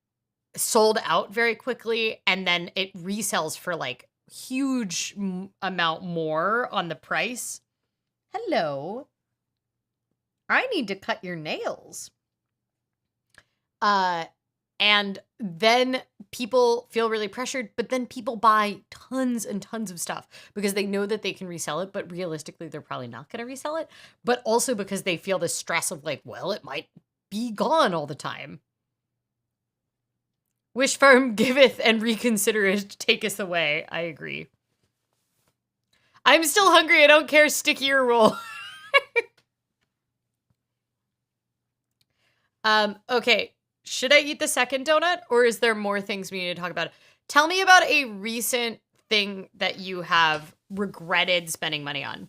sold out very quickly, and then it resells for like huge amount more on the price. Hello. I need to cut your nails. And then people feel really pressured, but then people buy tons and tons of stuff because they know that they can resell it, but realistically, they're probably not going to resell it. But also because they feel the stress of like, well, it might be gone all the time. Wish farm giveth and reconsidereth taketh away. I agree. I'm still hungry. I don't care. Sticky or roll. Okay. Should I eat the second donut, or is there more things we need to talk about? Tell me about a recent thing that you have regretted spending money on.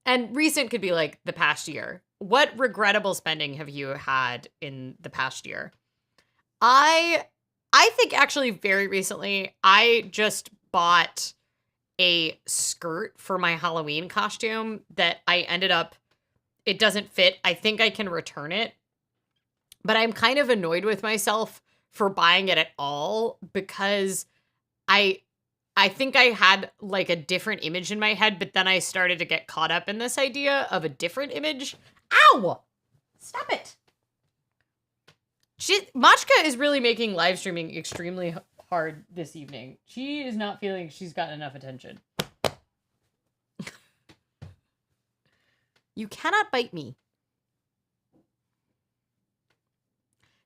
And recent could be like the past year. What regrettable spending have you had in the past year? I think actually very recently, I just bought a skirt for my Halloween costume that I ended up, it doesn't fit. I think I can return it, but I'm kind of annoyed with myself for buying it at all because I think I had like a different image in my head, but then I started to get caught up in this idea of a different image. Ow! Stop it. Machka is really making live streaming extremely hard this evening. She is not feeling she's gotten enough attention. You cannot bite me.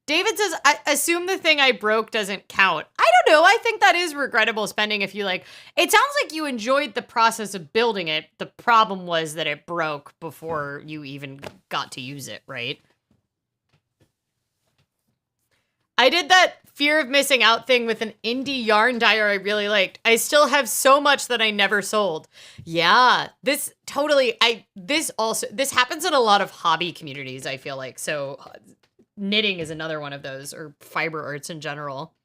David says, I assume the thing I broke doesn't count. I don't know. I think that is regrettable spending if you like. It sounds like you enjoyed the process of building it. The problem was that it broke before you even got to use it, right? I did that fear of missing out thing with an indie yarn dyer I really liked. I still have so much that I never sold. Yeah, this happens in a lot of hobby communities, I feel like. So knitting is another one of those, or fiber arts in general.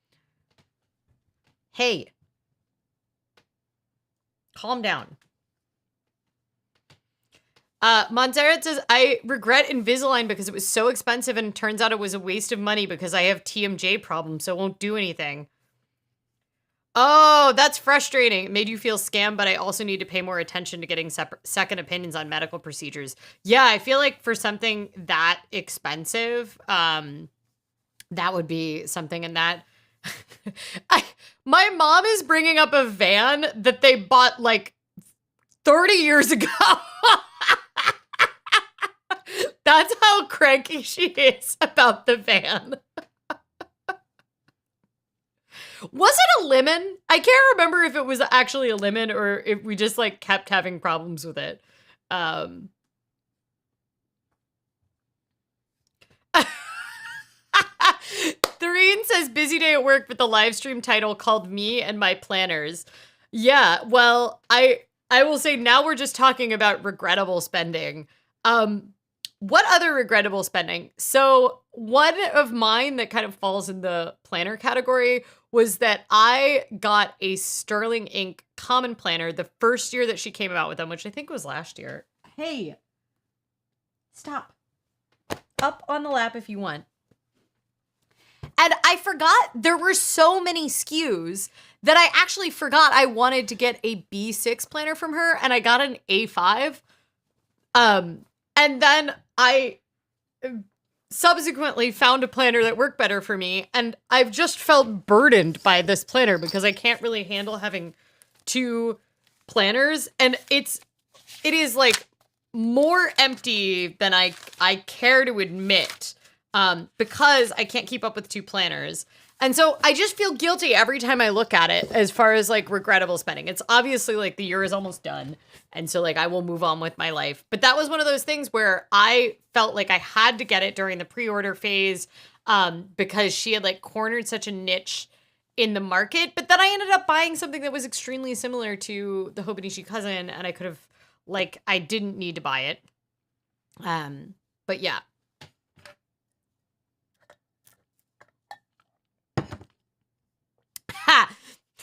Hey, calm down. Montserrat says, I regret Invisalign because it was so expensive and turns out it was a waste of money because I have TMJ problems, so it won't do anything. Oh, that's frustrating. It made you feel scammed, but I also need to pay more attention to getting second opinions on medical procedures. Yeah, I feel like for something that expensive, that would be something. And that my mom is bringing up a van that they bought like 30 years ago. That's how cranky she is about the van. Was it a lemon? I can't remember if it was actually a lemon or if we just like kept having problems with it. Doreen says, busy day at work, but the live stream title called Me and My Planners. Yeah, well, I will say now we're just talking about regrettable spending. What other regrettable spending? So one of mine that kind of falls in the planner category was that I got a Sterling Ink common planner the first year that she came out with them, which I think was last year. Hey, stop. Up on the lap if you want. And I forgot there were so many SKUs that I actually forgot I wanted to get a B6 planner from her, and I got an A5. And then I subsequently found a planner that worked better for me, and I've just felt burdened by this planner because I can't really handle having two planners, and it is like more empty than I care to admit, because I can't keep up with two planners. And so I just feel guilty every time I look at it as far as like regrettable spending. It's obviously like the year is almost done. And so like I will move on with my life. But that was one of those things where I felt like I had to get it during the pre-order phase, because she had like cornered such a niche in the market. But then I ended up buying something that was extremely similar to the Hobonichi Cousin, and I could have like, I didn't need to buy it. But yeah. Ha!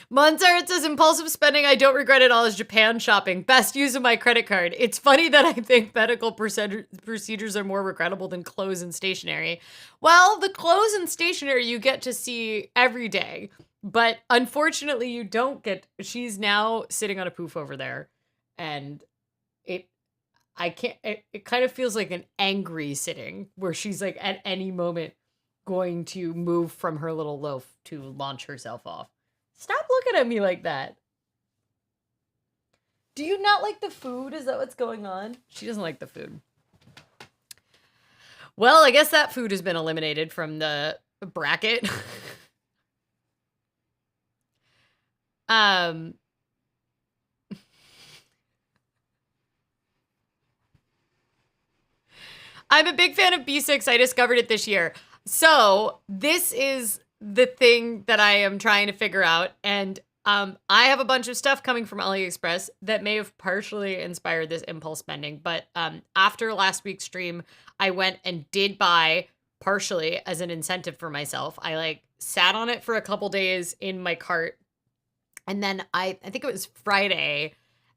Montserrat says, impulsive spending I don't regret at all is Japan shopping. Best use of my credit card. It's funny that I think medical procedures are more regrettable than clothes and stationery. Well, the clothes and stationery you get to see every day. But unfortunately, you don't get... She's now sitting on a poof over there. And it kind of feels like an angry sitting where she's like at any moment going to move from her little loaf to launch herself off. Stop looking at me like that. Do you not like the food? Is that what's going on? She doesn't like the food. Well, I guess that food has been eliminated from the bracket. I'm a big fan of B6. I discovered it this year. So this is the thing that I am trying to figure out. And I have a bunch of stuff coming from AliExpress that may have partially inspired this impulse spending. But after last week's stream, I went and did buy partially as an incentive for myself. I like sat on it for a couple days in my cart. And then I think it was Friday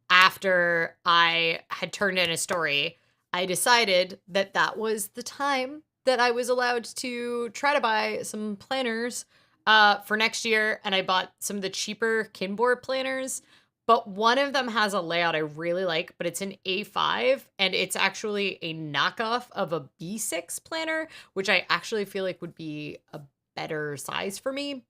after I had turned in a story, I decided that that was the time that I was allowed to try to buy some planners for next year. And I bought some of the cheaper Kinboard planners, but one of them has a layout I really like, but it's an A5 and it's actually a knockoff of a B6 planner, which I actually feel like would be a better size for me.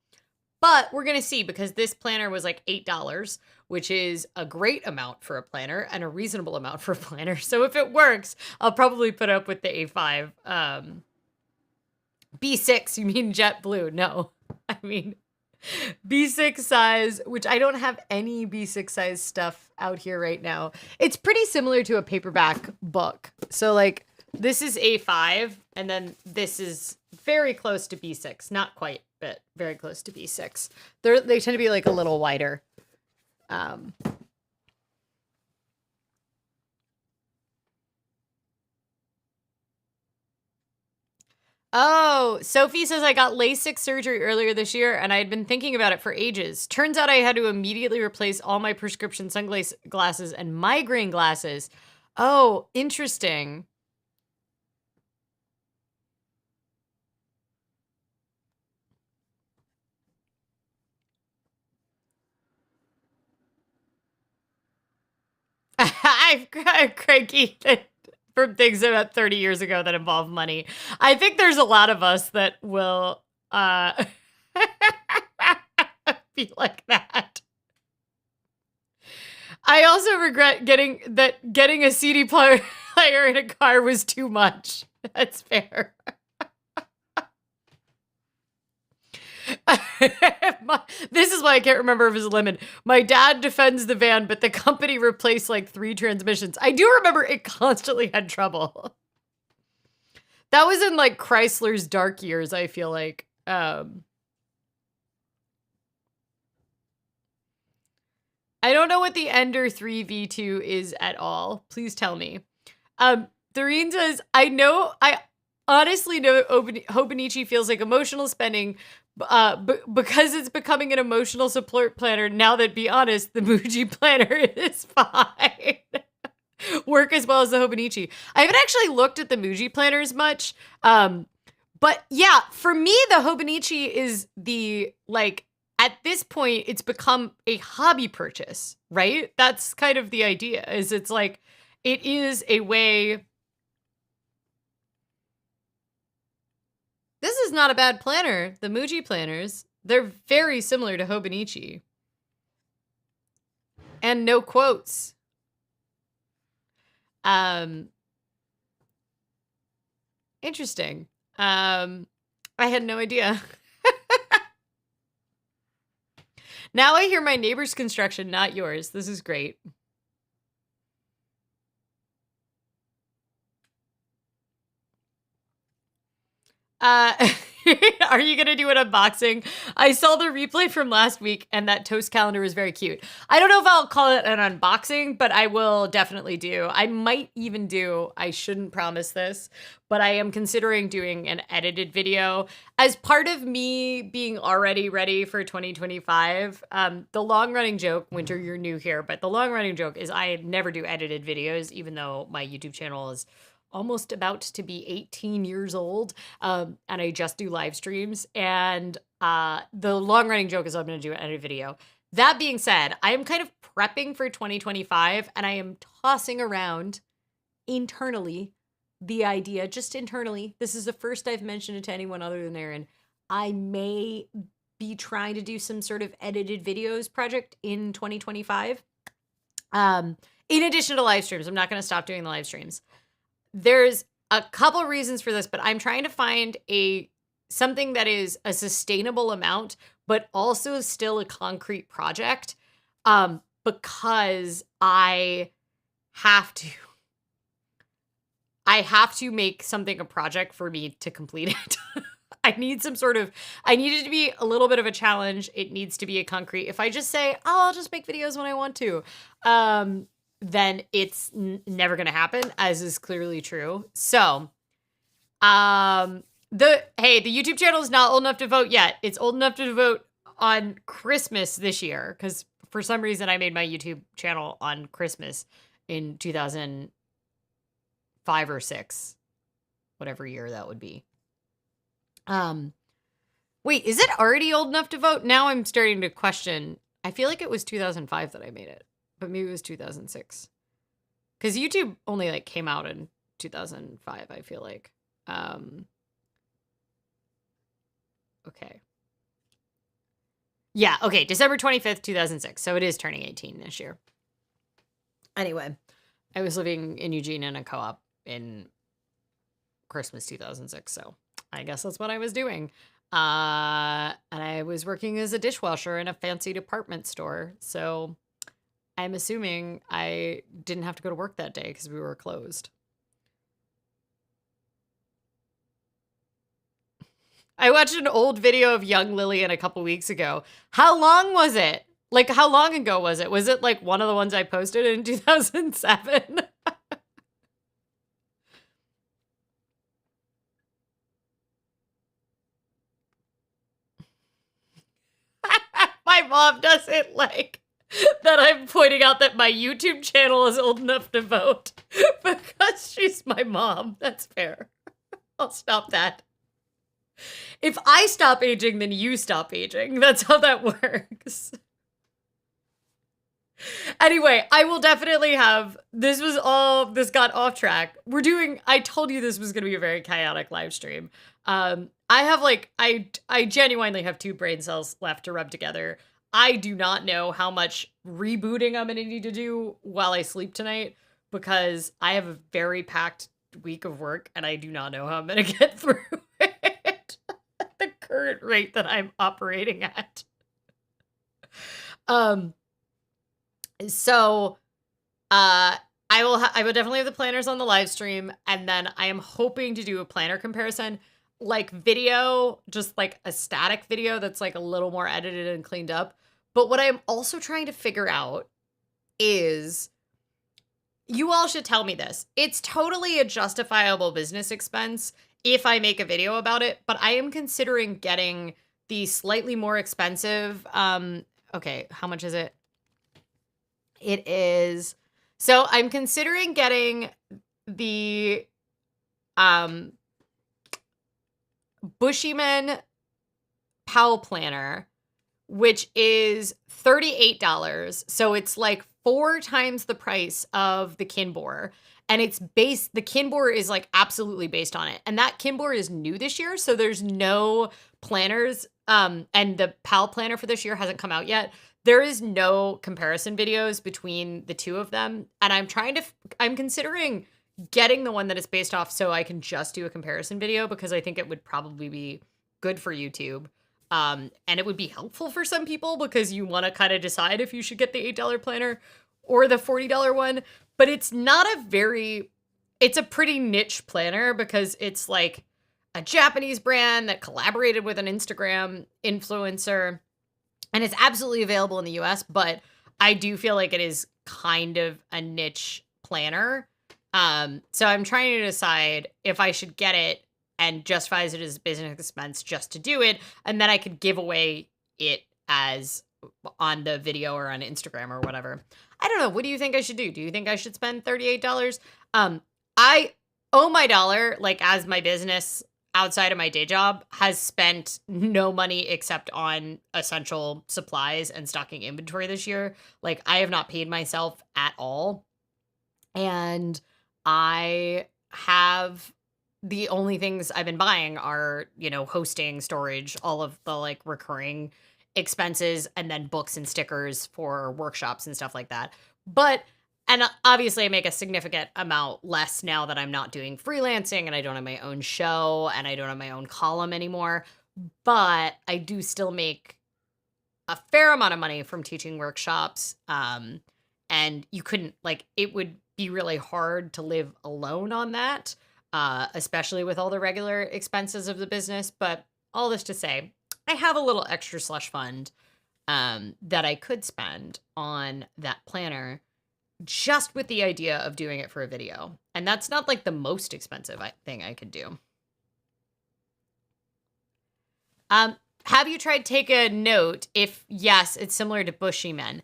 But we're going to see, because this planner was like $8, which is a great amount for a planner and a reasonable amount for a planner. So if it works, I'll probably put up with the A5. B6, you mean JetBlue? No, I mean B6 size, which I don't have any B6 size stuff out here right now. It's pretty similar to a paperback book. So like this is A5 and then this is very close to B6. Not quite, but very close to B6. They tend to be like a little wider. Oh, Sophie says I got LASIK surgery earlier this year and I had been thinking about it for ages. Turns out I had to immediately replace all my prescription sunglasses and migraine glasses. Oh, interesting. I'm cranky from things about 30 years ago that involve money. I think there's a lot of us that will be like that. I also regret getting a CD player in a car was too much. That's fair. This is why I can't remember if it was lemon. My dad defends the van, but the company replaced like 3 transmissions. I do remember it constantly had trouble. That was in like Chrysler's dark years, I feel like. I don't know what the Ender 3 V2 is at all. Please tell me. Doreen says, I honestly know Hobonichi feels like emotional spending because it's becoming an emotional support planner now that, be honest, the Muji planner is fine. Work as well as the Hobonichi. I haven't actually looked at the Muji planners much. But yeah, for me, the Hobonichi is the, like, at this point, it's become a hobby purchase, right? That's kind of the idea, is it's like, it is a way. This is not a bad planner. The Muji planners, they're very similar to Hobonichi. And no quotes. Interesting. I had no idea. Now I hear my neighbor's construction, not yours. This is great. Are you going to do an unboxing? I saw the replay from last week and that toast calendar was very cute. I don't know if I'll call it an unboxing, but I will definitely do. I might even do, I shouldn't promise this, but I am considering doing an edited video as part of me being already ready for 2025. The long running joke, Winter, you're new here, but the long running joke is I never do edited videos, even though my YouTube channel is almost about to be 18 years old, and I just do live streams. And the long running joke is I'm going to do an edited video. That being said, I am kind of prepping for 2025, and I am tossing around internally the idea, just internally. This is the first I've mentioned it to anyone other than Aaron. I may be trying to do some sort of edited videos project in 2025. In addition to live streams, I'm not going to stop doing the live streams. There's a couple of reasons for this, but I'm trying to find something that is a sustainable amount, but also still a concrete project, because I have to make something a project for me to complete it. I need it to be a little bit of a challenge. It needs to be a concrete. If I just say, oh, I'll just make videos when I want to, then it's never going to happen, as is clearly true. So, the YouTube channel is not old enough to vote yet. It's old enough to vote on Christmas this year, because for some reason I made my YouTube channel on Christmas in 2005 or 6, whatever year that would be. Wait, is it already old enough to vote? Now I'm starting to question. I feel like it was 2005 that I made it, but maybe it was 2006. Because YouTube only like came out in 2005, I feel like. Okay. Yeah, okay, December 25th, 2006. So it is turning 18 this year. Anyway, I was living in Eugene in a co-op in Christmas 2006, so I guess that's what I was doing. And I was working as a dishwasher in a fancy department store, so I'm assuming I didn't have to go to work that day because we were closed. I watched an old video of young Lillian a couple weeks ago. How long was it? Like, how long ago was it? Was it like one of the ones I posted in 2007? My mom doesn't like that I'm pointing out that my YouTube channel is old enough to vote because she's my mom. That's fair. I'll stop that. If I stop aging, then you stop aging. That's how that works. Anyway, I will definitely have, this got off track. I told you this was going to be a very chaotic live stream. I have I genuinely have 2 brain cells left to rub together. I do not know how much rebooting I'm going to need to do while I sleep tonight because I have a very packed week of work and I do not know how I'm going to get through it at the current rate that I'm operating at. So, I will definitely have the planners on the live stream, and then I am hoping to do a planner comparison, like video, just like a static video that's like a little more edited and cleaned up. But what I'm also trying to figure out is, you all should tell me this. It's totally a justifiable business expense if I make a video about it, but I am considering getting the slightly more expensive, okay, how much is it? It is, so I'm considering getting the Bushyman Powell Planner, which is $38. So it's like 4 times the price of the Kinbor. And the Kinbor is like absolutely based on it. And that Kinbor is new this year. So there's no planners. And the Powell Planner for this year hasn't come out yet. There is no comparison videos between the 2 of them. And I'm considering getting the one that it's based off so I can just do a comparison video because I think it would probably be good for YouTube. And it would be helpful for some people because you want to kind of decide if you should get the $8 planner or the $40 one. But it's a pretty niche planner because it's like a Japanese brand that collaborated with an Instagram influencer. And it's absolutely available in the US, but I do feel like it is kind of a niche planner. So I'm trying to decide if I should get it and justifies it as a business expense just to do it. And then I could give away it as on the video or on Instagram or whatever. I don't know. What do you think I should do? Do you think I should spend $38? I owe my dollar, like as my business outside of my day job has spent no money except on essential supplies and stocking inventory this year. Like I have not paid myself at all. And I have the only things I've been buying are, hosting, storage, all of the like recurring expenses, and then books and stickers for workshops and stuff like that. And obviously I make a significant amount less now that I'm not doing freelancing and I don't have my own show and I don't have my own column anymore. But I do still make a fair amount of money from teaching workshops. And you couldn't, it would be really hard to live alone on that, especially with all the regular expenses of the business. But all this to say, I have a little extra slush fund that I could spend on that planner just with the idea of doing it for a video. And that's not like the most expensive thing I could do. Have you tried Take a Note? If yes, it's similar to Bushyman.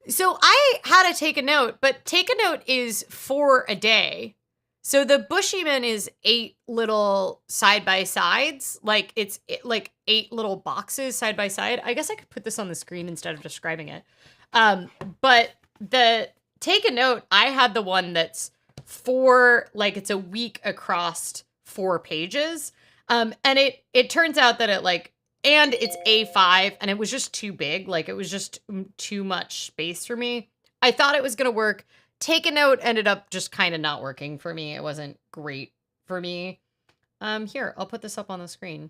So I had to Take a Note, but Take a Note is for a day. So the Bushyman is 8 little side-by-sides. It's 8 little boxes side by side. I guess I could put this on the screen instead of describing it. But the Take a Note, I had the one that's it's a week across 4 pages. And it turns out that and it's A5 and it was just too big. It was just too much space for me. I thought it was going to work. Take a Note ended up just kind of not working for me. It wasn't great for me. Here, I'll put this up on the screen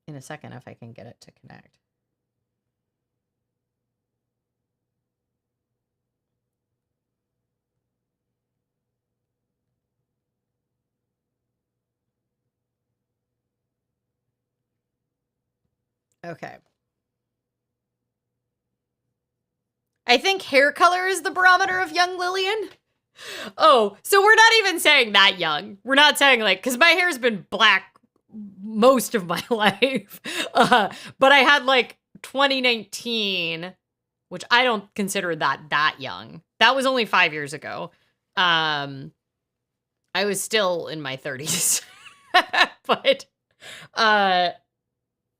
in a second if I can get it to connect. Okay. I think hair color is the barometer of young Lillian. Oh, so we're not even saying that young. We're not saying because my hair's been black most of my life. But I had 2019, which I don't consider that young. That was only 5 years ago. I was still in my 30s. But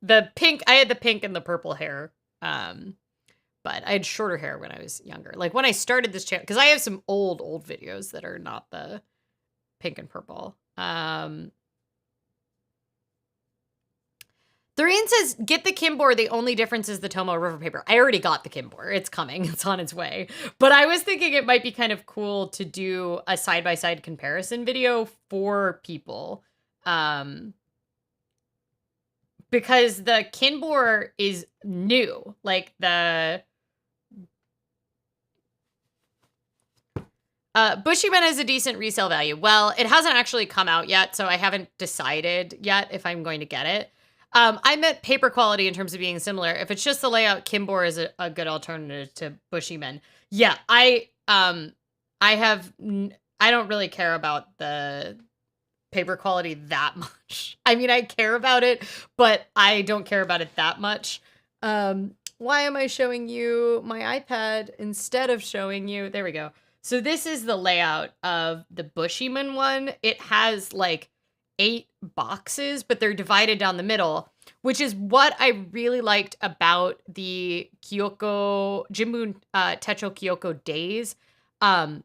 the pink, I had the pink and the purple hair. But I had shorter hair when I was younger. Like when I started this channel, because I have some old videos that are not the pink and purple. Doreen says, get the Kimbor. The only difference is the Tomo River paper. I already got the Kimbor. It's coming. It's on its way. But I was thinking it might be kind of cool to do a side-by-side comparison video for people. Because the Kimbor is new. Like the... Bushyman has a decent resale value. Well, it hasn't actually come out yet, so I haven't decided yet if I'm going to get it. I meant paper quality in terms of being similar. If it's just the layout, Kimbor is a good alternative to Bushyman. Yeah, I don't really care about the paper quality that much. I mean, I care about it, but I don't care about it that much. Why am I showing you my iPad instead of showing you? There we go. So this is the layout of the Bushyman one. It has like 8 boxes, but they're divided down the middle, which is what I really liked about the Kyoko Jinbun Techo Kyoko days. And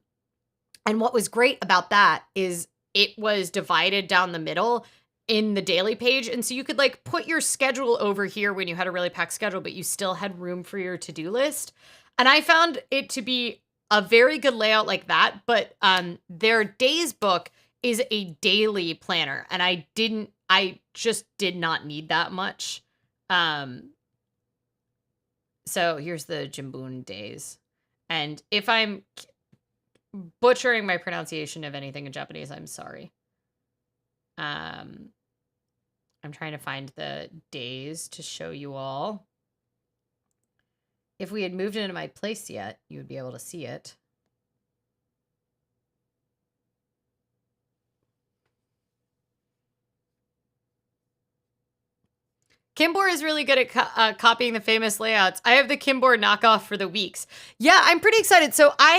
what was great about that is it was divided down the middle in the daily page. And so you could like put your schedule over here when you had a really packed schedule, but you still had room for your to-do list. And I found it to be a very good layout like that, but their days book is a daily planner, and I just did not need that much. So here's the Jinbun days. And if I'm butchering my pronunciation of anything in Japanese, I'm sorry. I'm trying to find the days to show you all. If we had moved into my place yet, you would be able to see it. Kimbor is really good at copying the famous layouts. I have the Kimbor knockoff for the weeks. Yeah, I'm pretty excited. So I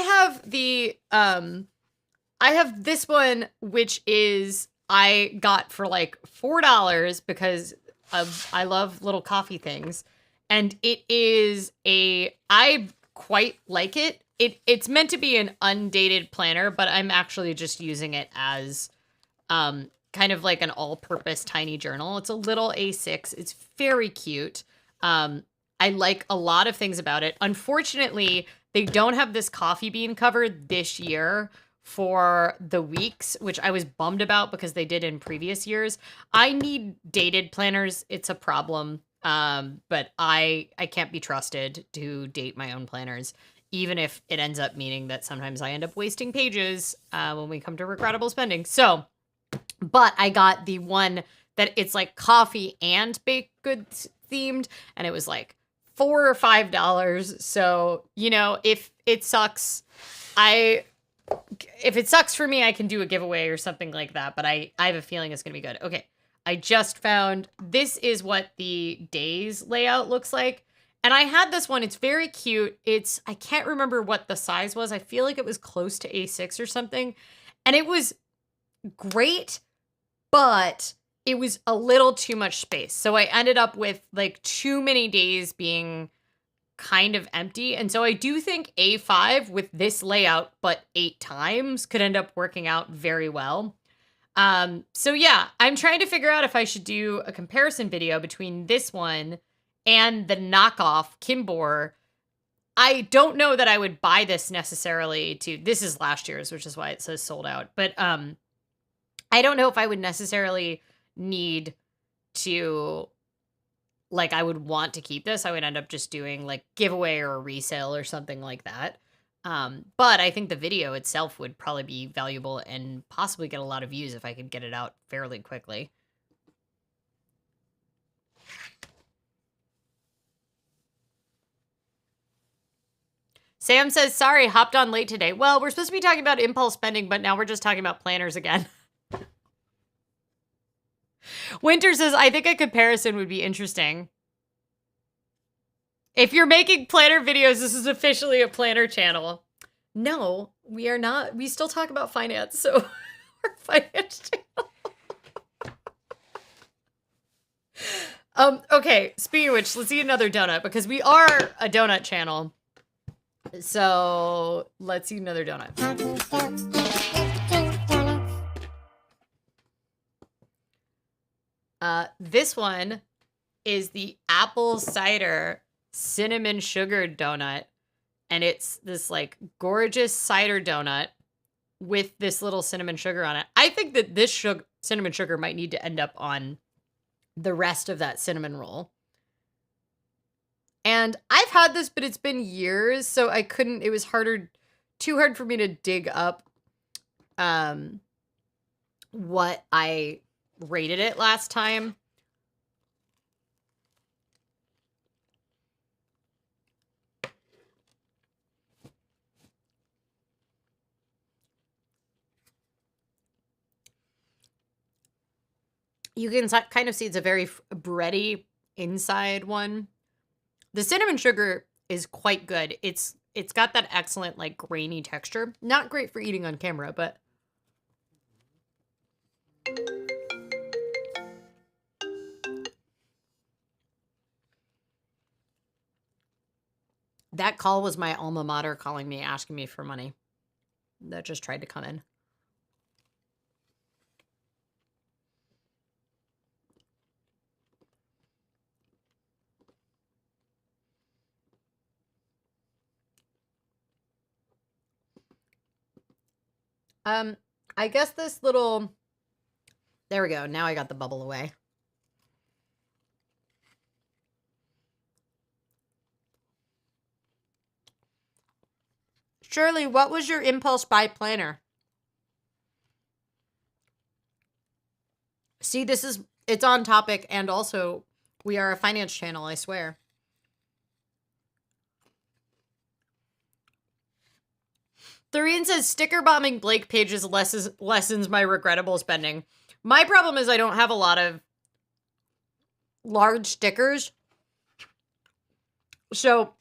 have this one, which is I got for like $4 because I love little coffee things. And it is I quite like it. It's meant to be an undated planner, but I'm actually just using it as kind of like an all-purpose tiny journal. It's a little A6. It's very cute. I like a lot of things about it. Unfortunately, they don't have this coffee bean cover this year for the weeks, which I was bummed about because they did in previous years. I need dated planners. It's a problem. But I can't be trusted to date my own planners, even if it ends up meaning that sometimes I end up wasting pages when we come to regrettable spending. So, but I got the one that it's like coffee and baked goods themed, and it was like $4 or $5. So, you know, if it sucks, if it sucks for me, I can do a giveaway or something like that. But I have a feeling it's gonna be good. Okay. I just found, this is what the days layout looks like. And I had this one, it's very cute. I can't remember what the size was. I feel like it was close to A6 or something. And it was great, but it was a little too much space. So I ended up with like too many days being kind of empty. And so I do think A5 with this layout, but 8 times could end up working out very well. So yeah, I'm trying to figure out if I should do a comparison video between this one and the knockoff Kimbor. I don't know that I would buy this necessarily this is last year's, which is why it says sold out. But, I don't know if I would necessarily need to, like, I would want to keep this. I would end up just doing like giveaway or a resale or something like that. But I think the video itself would probably be valuable and possibly get a lot of views if I could get it out fairly quickly. Sam says, sorry, hopped on late today. Well, we're supposed to be talking about impulse spending, but now we're just talking about planners again. Winter says, I think a comparison would be interesting. If you're making planner videos, this is officially a planner channel. No, we are not. We still talk about finance, so we're finance channel. Okay, speaking of which, let's eat another donut because we are a donut channel. So let's eat another donut. This one is the apple cider cinnamon sugar donut. And it's this like gorgeous cider donut with this little cinnamon sugar on it. I think that this cinnamon sugar might need to end up on the rest of that cinnamon roll. And I've had this, but it's been years, so I couldn't, it was too hard for me to dig up what I rated it last time. You can kind of see it's a very bready inside one. The cinnamon sugar is quite good. It's got that excellent like grainy texture. Not great for eating on camera, but that call was my alma mater calling me, asking me for money. That just tried to come in. I guess this little, there we go. Now I got the bubble away. Shirley, what was your impulse buy planner? See, it's on topic, and also we are a finance channel, I swear. Thoreen says, sticker bombing Blake pages lessens my regrettable spending. My problem is I don't have a lot of large stickers. So,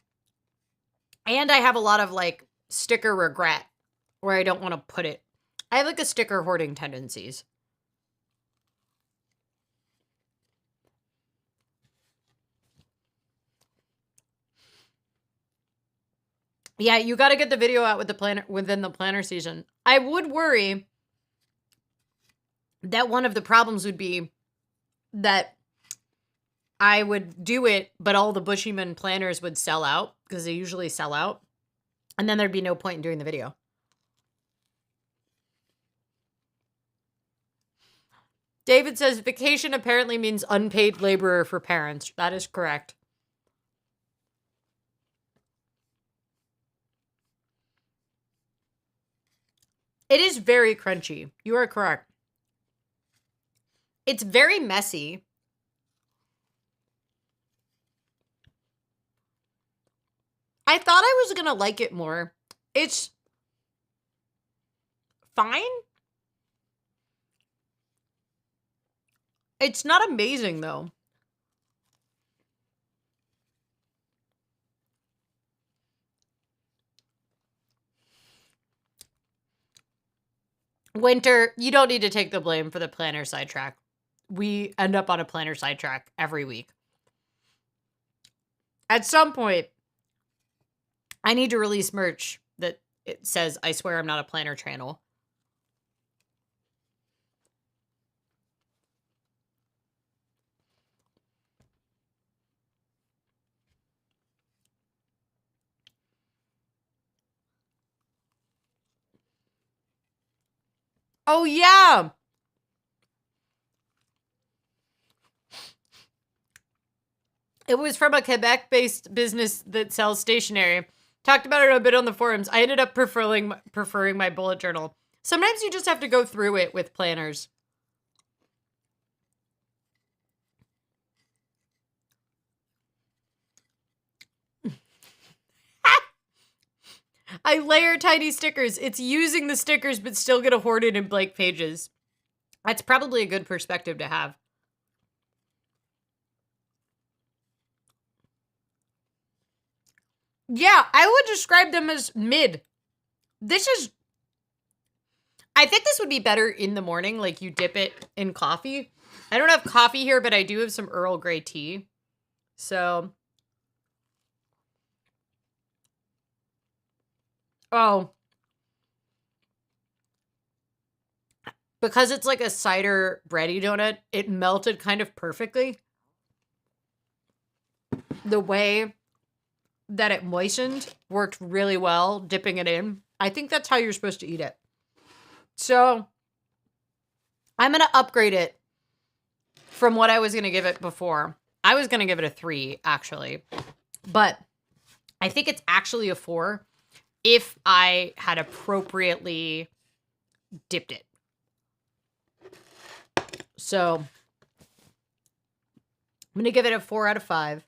and I have a lot of like sticker regret where I don't want to put it. I have like a sticker hoarding tendencies. Yeah, you got to get the video out with the planner within the planner season. I would worry that one of the problems would be that I would do it, but all the Bushyman planners would sell out because they usually sell out. And then there'd be no point in doing the video. David says vacation apparently means unpaid laborer for parents. That is correct. It is very crunchy. You are correct. It's very messy. I thought I was going to like it more. It's fine. It's not amazing, though. Winter, you don't need to take the blame for the planner sidetrack. We end up on a planner sidetrack every week. At some point, I need to release merch that it says, I swear I'm not a planner channel. Oh, yeah. It was from a Quebec-based business that sells stationery. Talked about it a bit on the forums. I ended up preferring my bullet journal. Sometimes you just have to go through it with planners. I layer tiny stickers. It's using the stickers, but still gonna hoard it in blank pages. That's probably a good perspective to have. Yeah, I would describe them as mid. I think this would be better in the morning, like you dip it in coffee. I don't have coffee here, but I do have some Earl Grey tea. So, oh, because it's like a cider bready donut, it melted kind of perfectly. The way that it moistened worked really well, dipping it in. I think that's how you're supposed to eat it. So, I'm going to upgrade it from what I was going to give it before. I was going to give it a 3, actually. But I think it's actually a 4 if I had appropriately dipped it. So, I'm going to give it a 4 out of 5.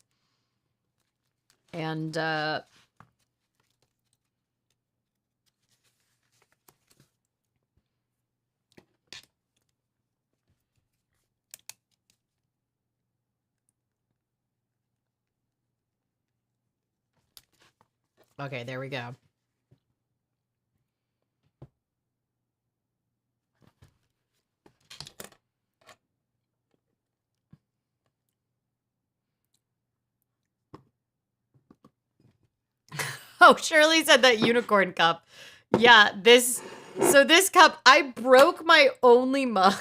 And, okay, there we go. Oh, Shirley said that unicorn cup. Yeah, this cup, I broke my only mug.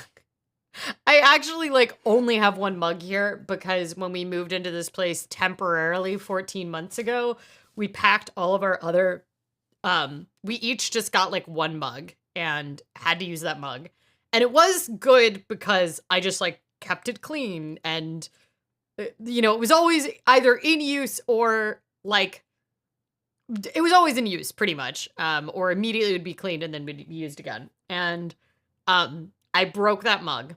I actually only have one mug here because when we moved into this place temporarily 14 months ago, we packed all of our other we each just got one mug and had to use that mug. And it was good because I just kept it clean and it was always either in use or it was always in use pretty much. Or immediately would be cleaned and then would be used again. And I broke that mug.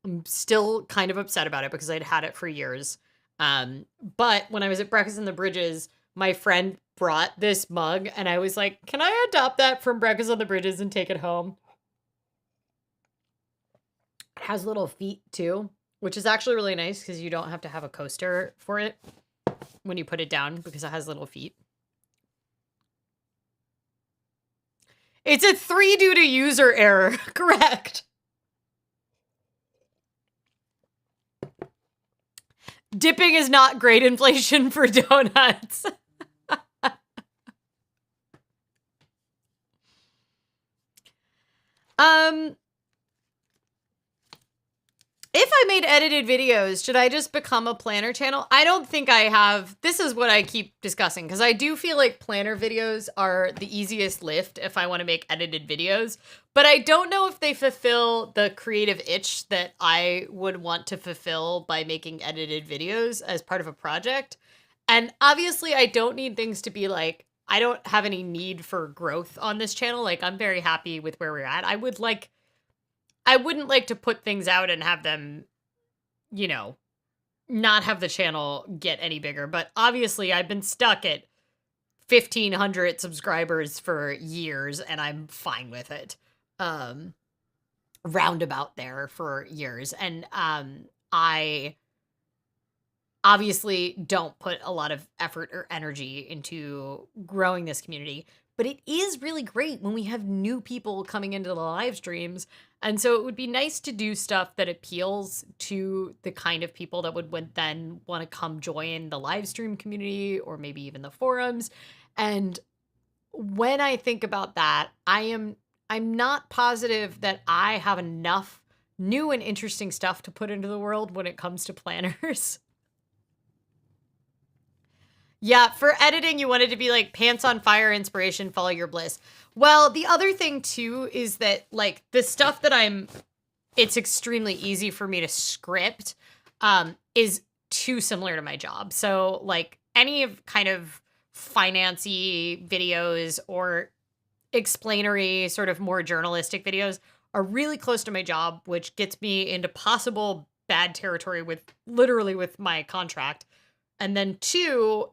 I'm still kind of upset about it because I'd had it for years. But when I was at Breakfast on the Bridges, my friend brought this mug and I was like, can I adopt that from Breakfast on the Bridges and take it home? It has little feet too, which is actually really nice because you don't have to have a coaster for it when you put it down because it has little feet. It's a 3 due to user error. Correct. Dipping is not great inflation for donuts. If I made edited videos, should I just become a planner channel? I don't think I have. This is what I keep discussing because I do feel like planner videos are the easiest lift if I want to make edited videos. But I don't know if they fulfill the creative itch that I would want to fulfill by making edited videos as part of a project. And obviously, I don't need things to be I don't have any need for growth on this channel. I'm very happy with where we're at. I wouldn't like to put things out and have them, not have the channel get any bigger. But obviously, I've been stuck at 1,500 subscribers for years, and I'm fine with it. Roundabout there for years. And I obviously don't put a lot of effort or energy into growing this community. But it is really great when we have new people coming into the live streams. And so it would be nice to do stuff that appeals to the kind of people that would then want to come join the live stream community or maybe even the forums. And when I think about that, I'm not positive that I have enough new and interesting stuff to put into the world when it comes to planners. Yeah, for editing, you wanted to be pants on fire, inspiration, follow your bliss. Well, the other thing too is that the stuff that it's extremely easy for me to script is too similar to my job. So any of kind of financy videos or explanatory sort of more journalistic videos are really close to my job, which gets me into possible bad territory with my contract. And then 2,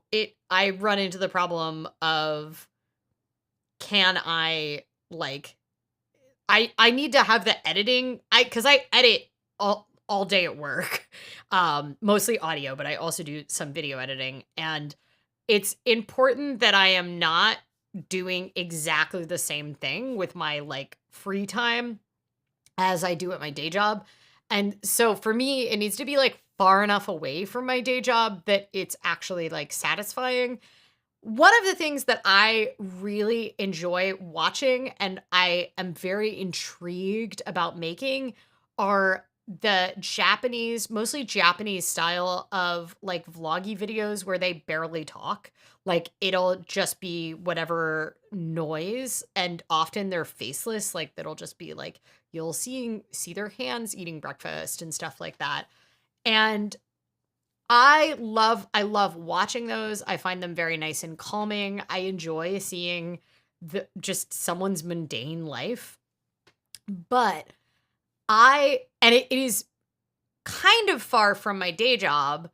I run into the problem of can I I need to have the editing because I edit all day at work, mostly audio, but I also do some video editing, and it's important that I am not doing exactly the same thing with my like free time as I do at my day job. And so for me, it needs to be like far enough away from my day job that it's actually like satisfying. One of the things that I really enjoy watching and I am very intrigued about making are the Japanese, mostly Japanese style of like vloggy videos where they barely talk. Like it'll just be whatever noise and often they're faceless. Like it'll just be like you'll see their hands eating breakfast and stuff like that. And I love watching those. I find them very nice and calming. I enjoy seeing the just someone's mundane life. But it is kind of far from my day job,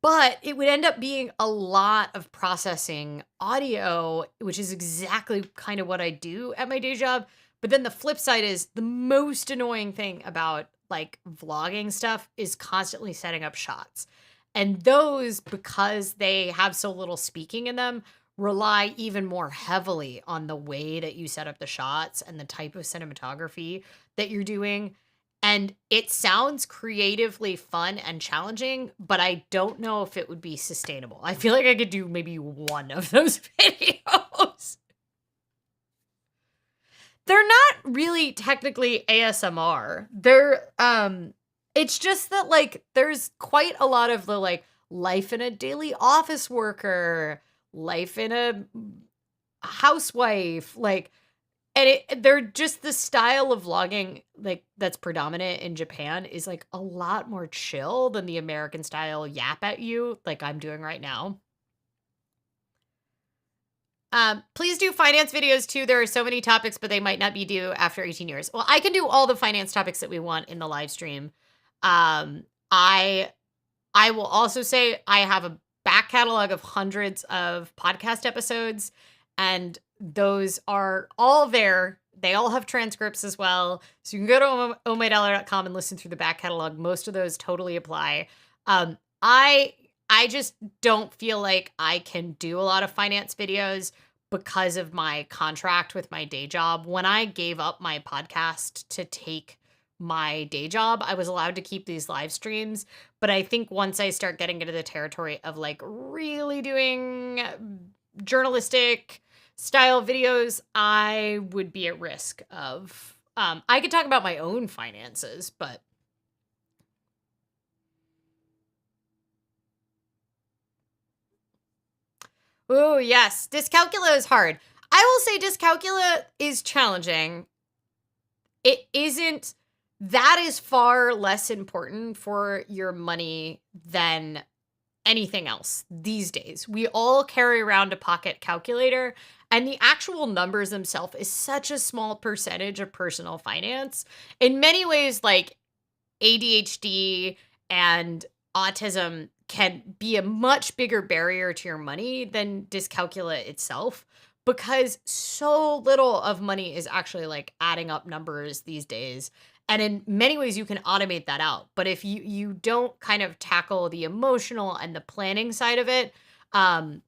but it would end up being a lot of processing audio, which is exactly kind of what I do at my day job. But then the flip side is the most annoying thing about like vlogging stuff is constantly setting up shots. And those, because they have so little speaking in them, rely even more heavily on the way that you set up the shots and the type of cinematography that you're doing. And it sounds creatively fun and challenging, but I don't know if it would be sustainable. I feel like I could do maybe one of those videos. They're not really technically ASMR. They're it's just that like there's quite a lot of the like life in a daily office worker, life in a housewife, like they're just the style of vlogging like that's predominant in Japan is like a lot more chill than the American style yap at you like I'm doing right now. Please do finance videos too. There are so many topics, but they might not be due after 18 years. Well, I can do all the finance topics that we want in the live stream. Um, I I will also say I have a back catalog of hundreds of podcast episodes, and those are all there. They all have transcripts as well. So you can go to ohmydollar.com and listen through the back catalog. Most of those totally apply. Um, I I just don't feel like I can do a lot of finance videos because of my contract with my day job. When I gave up my podcast to take my day job, I was allowed to keep these live streams. But I think once I start getting into the territory of like really doing journalistic style videos, I would be at risk of I could talk about my own finances, but oh, yes, dyscalculia is hard. I will say dyscalculia is challenging. It isn't that is far less important for your money than anything else these days. We all carry around a pocket calculator, and the actual numbers themselves is such a small percentage of personal finance. In many ways, like ADHD and autism can be a much bigger barrier to your money than dyscalculia itself because so little of money is actually like adding up numbers these days. And in many ways you can automate that out. But if you don't kind of tackle the emotional and the planning side of it, um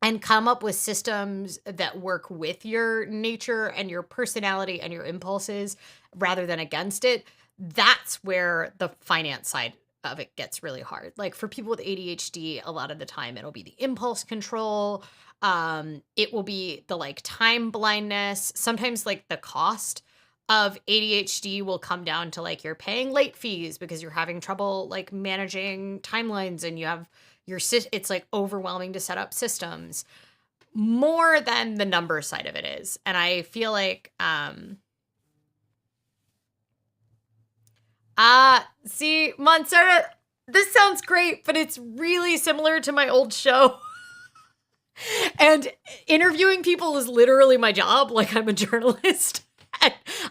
and come up with systems that work with your nature and your personality and your impulses rather than against it, that's where the finance side of it gets really hard. Like for people with ADHD, a lot of the time it'll be the impulse control. It will be the like time blindness. Sometimes like the cost of ADHD will come down to like you're paying late fees because you're having trouble like managing timelines and you have it's like overwhelming to set up systems more than the number side of it is. And I feel like see, Montserrat, this sounds great, but it's really similar to my old show. And interviewing people is literally my job. Like I'm a journalist.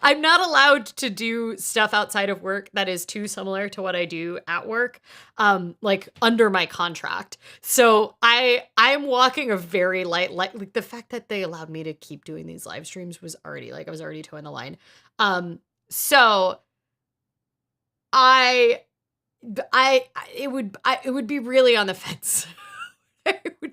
I'm not allowed to do stuff outside of work that is too similar to what I do at work, like under my contract. So I'm walking a very like the fact that they allowed me to keep doing these live streams was already like I was already towing the line. So I it would be really on the fence. I would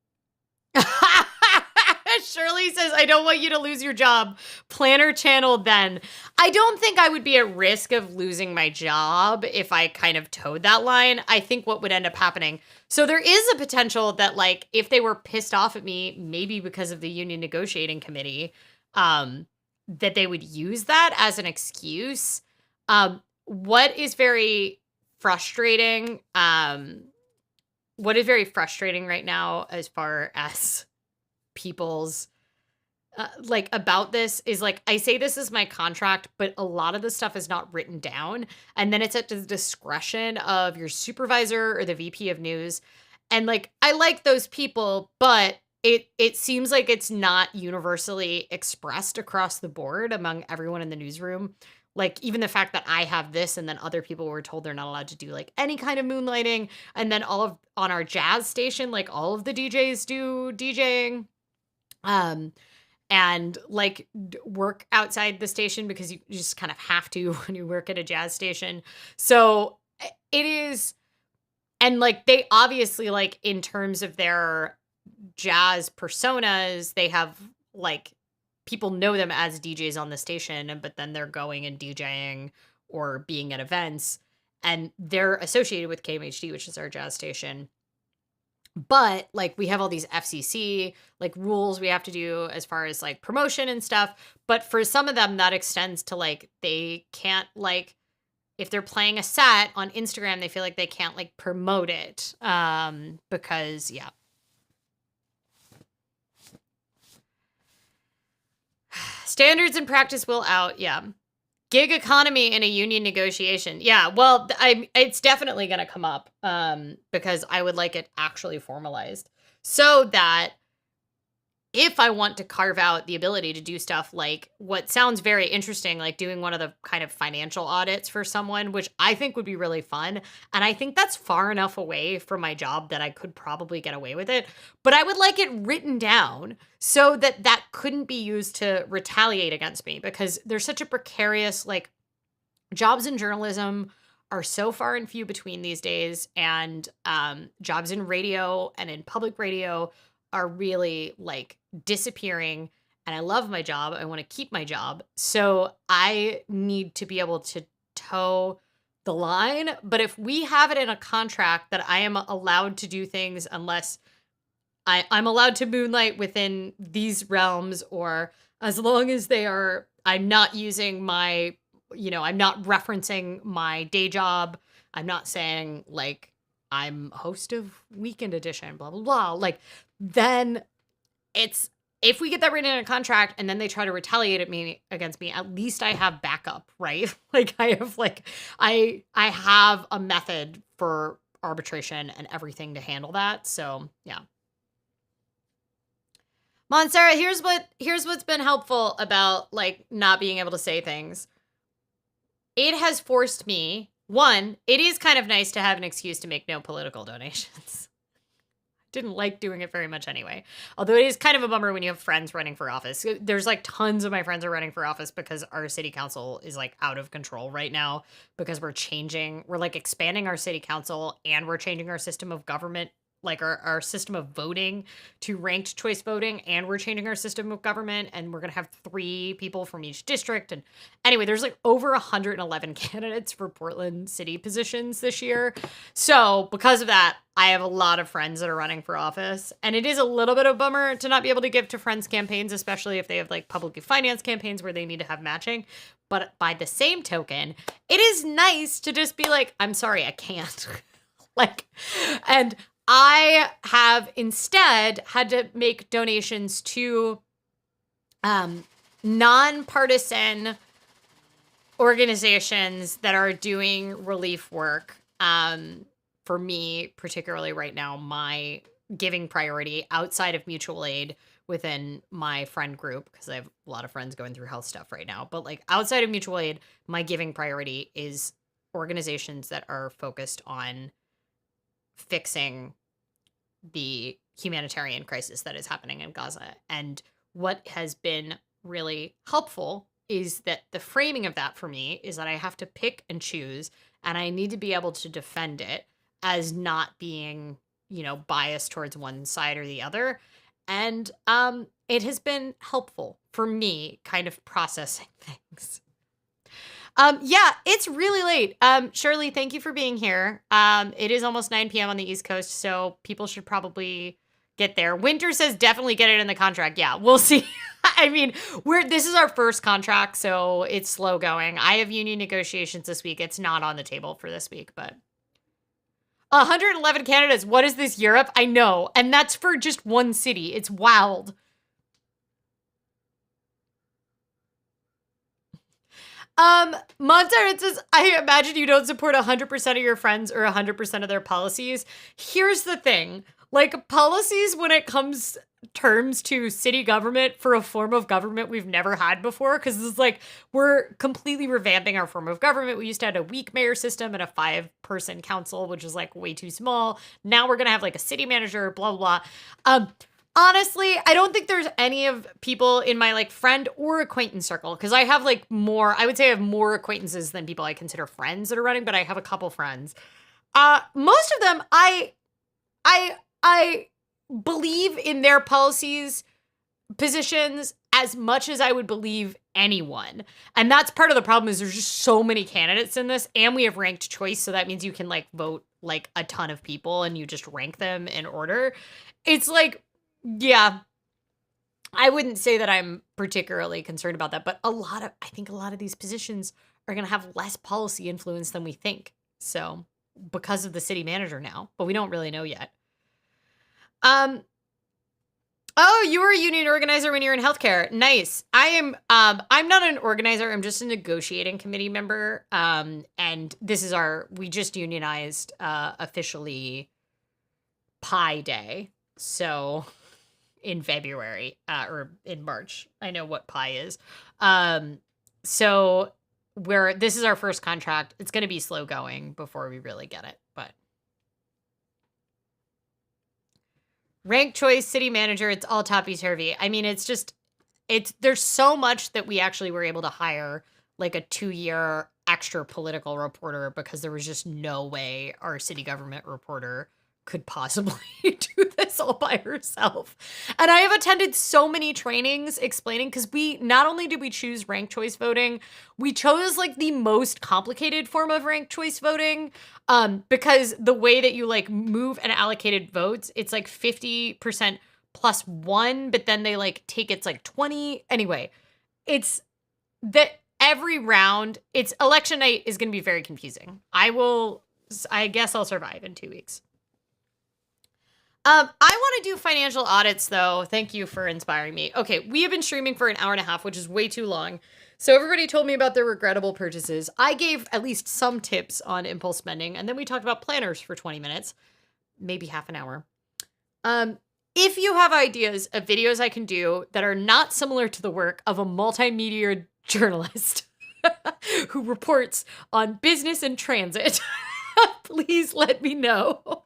Shirley says, I don't want you to lose your job. Planner channel then. I don't think I would be at risk of losing my job if I kind of towed that line. I think what would end up happening. So there is a potential that, like, if they were pissed off at me, maybe because of the union negotiating committee, that they would use that as an excuse. What is very frustrating, right now as far as people's like about this is, like, I say this is my contract, but a lot of the stuff is not written down, and then it's at the discretion of your supervisor or the VP of news. And, like, I like those people, but it seems like it's not universally expressed across the board among everyone in the newsroom. Like, even the fact that I have this and then other people were told they're not allowed to do, like, any kind of moonlighting, and then all of on our jazz station, like, all of the DJs do DJing. And, like, work outside the station because you just kind of have to when you work at a jazz station. So it is, and, like, they obviously, like, in terms of their jazz personas, they have, like, people know them as DJs on the station, but then they're going and DJing or being at events, and they're associated with KMHD, which is our jazz station. But, like, we have all these FCC, like, rules we have to do as far as, like, promotion and stuff. But for some of them, that extends to, like, they can't, like, if they're playing a set on Instagram, they feel like they can't, like, promote it. Because, yeah. Standards and practice will out, yeah. Gig economy in a union negotiation. Yeah, well, it's definitely going to come up because I would like it actually formalized so that if I want to carve out the ability to do stuff like what sounds very interesting, like doing one of the kind of financial audits for someone, which I think would be really fun. And I think that's far enough away from my job that I could probably get away with it. But I would like it written down so that that couldn't be used to retaliate against me, because there's such a precarious, like, jobs in journalism are so far and few between these days. And jobs in radio and in public radio are really, like, disappearing. And I love my job. I want to keep my job. So I need to be able to toe the line. But if we have it in a contract that I am allowed to do things unless I'm allowed to moonlight within these realms, or as long as I'm not using my, I'm not referencing my day job. I'm not saying, like, I'm host of Weekend Edition, blah, blah, blah. Like, then if we get that written in a contract and then they try to retaliate against me, at least I have backup, right? Like, I have a method for arbitration and everything to handle that. So yeah. Montserrat, here's what's been helpful about, like, not being able to say things. It has forced me, one, it is kind of nice to have an excuse to make no political donations. Didn't like doing it very much anyway. Although it is kind of a bummer when you have friends running for office. There's, like, tons of my friends are running for office because our city council is, like, out of control right now because we're like, expanding our city council, and we're changing our system of government, like our system of voting to ranked choice voting, and we're changing our system of government, and we're going to have 3 people from each district. And anyway, there's, like, over 111 candidates for Portland city positions this year. So because of that, I have a lot of friends that are running for office, and it is a little bit of a bummer to not be able to give to friends' campaigns, especially if they have, like, publicly financed campaigns where they need to have matching. But by the same token, it is nice to just be like, I'm sorry, I can't. Like, and I have instead had to make donations to nonpartisan organizations that are doing relief work. For me, particularly right now, my giving priority outside of mutual aid within my friend group, because I have a lot of friends going through health stuff right now, but, like, outside of mutual aid, my giving priority is organizations that are focused on fixing the humanitarian crisis that is happening in Gaza. And what has been really helpful is that the framing of that for me is that I have to pick and choose, and I need to be able to defend it as not being, biased towards one side or the other. And it has been helpful for me kind of processing things. Yeah, it's really late. Shirley, thank you for being here. It is almost 9 p.m. on the East Coast, so people should probably get there. Winter says definitely get it in the contract. Yeah, we'll see. I mean, this is our first contract, so it's slow going. I have union negotiations this week. It's not on the table for this week, but 111 candidates. What is this, Europe? I know. And that's for just one city. It's wild. Montserrat says, I imagine you don't support 100% of your friends or 100% of their policies. Here's the thing. Like, policies when it comes terms to city government for a form of government we've never had before, because it's like we're completely revamping our form of government. We used to have a weak mayor system and a 5-person council, which is like way too small. Now we're gonna have like a city manager, blah blah blah. Honestly, I don't think there's any of people in my like friend or acquaintance circle, because I have like more, I would say I have more acquaintances than people I consider friends that are running, but I have a couple friends. Most of them, I believe in their policies, positions as much as I would believe anyone. And that's part of the problem, is there's just so many candidates in this, and we have ranked choice, so that means you can like vote like a ton of people and you just rank them in order. It's like, yeah, I wouldn't say that I'm particularly concerned about that, but I think a lot of these positions are going to have less policy influence than we think. So, because of the city manager now, but we don't really know yet. Oh, you were a union organizer when you're in healthcare. Nice. I'm not an organizer. I'm just a negotiating committee member. And this is we just unionized, officially Pi Day. So in February, or in March, I know what Pi is. So this is our first contract. It's going to be slow going before we really get it, but. Rank choice, city manager, it's all topsy-turvy. I mean, there's so much that we actually were able to hire like a 2-year extra political reporter, because there was just no way our city government reporter could possibly do this all by herself. And I have attended so many trainings explaining, because not only did we choose ranked choice voting, we chose like the most complicated form of ranked choice voting, because the way that you like move and allocated votes, it's like 50% plus 1, but then they like take it's like 20. Anyway, it's that every round, it's election night is going to be very confusing. I guess I'll survive in 2 weeks. I want to do financial audits, though. Thank you for inspiring me. Okay, we have been streaming for an hour and a half, which is way too long. So everybody told me about their regrettable purchases. I gave at least some tips on impulse spending, and then we talked about planners for 20 minutes, maybe half an hour. If you have ideas of videos I can do that are not similar to the work of a multimedia journalist who reports on business and transit, please let me know.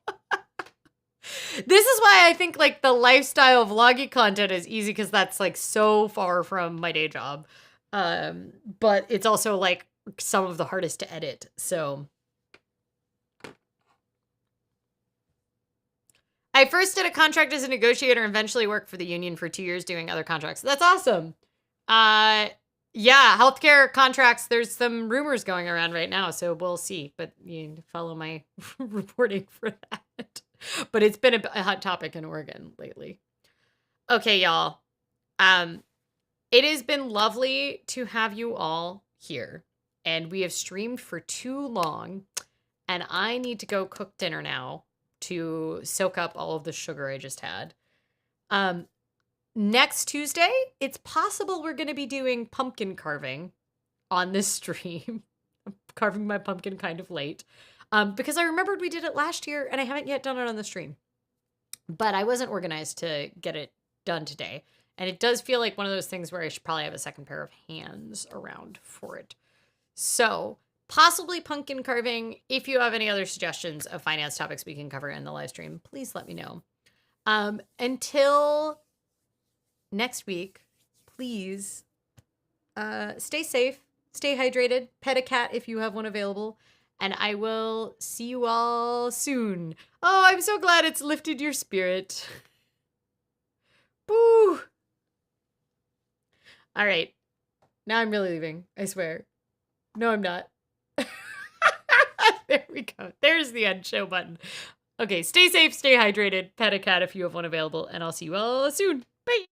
This is why I think like the lifestyle vloggy content is easy, because that's like so far from my day job. But it's also like some of the hardest to edit. So I first did a contract as a negotiator and eventually worked for the union for 2 years doing other contracts. That's awesome. Yeah, healthcare contracts, there's some rumors going around right now, so we'll see. But you need to follow my reporting for that. But it's been a hot topic in Oregon lately. Okay, y'all. It has been lovely to have you all here. And we have streamed for too long. And I need to go cook dinner now to soak up all of the sugar I just had. Next Tuesday, it's possible we're going to be doing pumpkin carving on this stream. I'm carving my pumpkin kind of late. Because I remembered we did it last year and I haven't yet done it on the stream. But I wasn't organized to get it done today. And it does feel like one of those things where I should probably have a second pair of hands around for it. So possibly pumpkin carving. If you have any other suggestions of finance topics we can cover in the live stream, please let me know. Until next week, please stay safe, stay hydrated, pet a cat if you have one available. And I will see you all soon. Oh, I'm so glad it's lifted your spirit. Boo. All right. Now I'm really leaving. I swear. No, I'm not. There we go. There's the end show button. Okay, stay safe, stay hydrated, pet a cat if you have one available, and I'll see you all soon. Bye.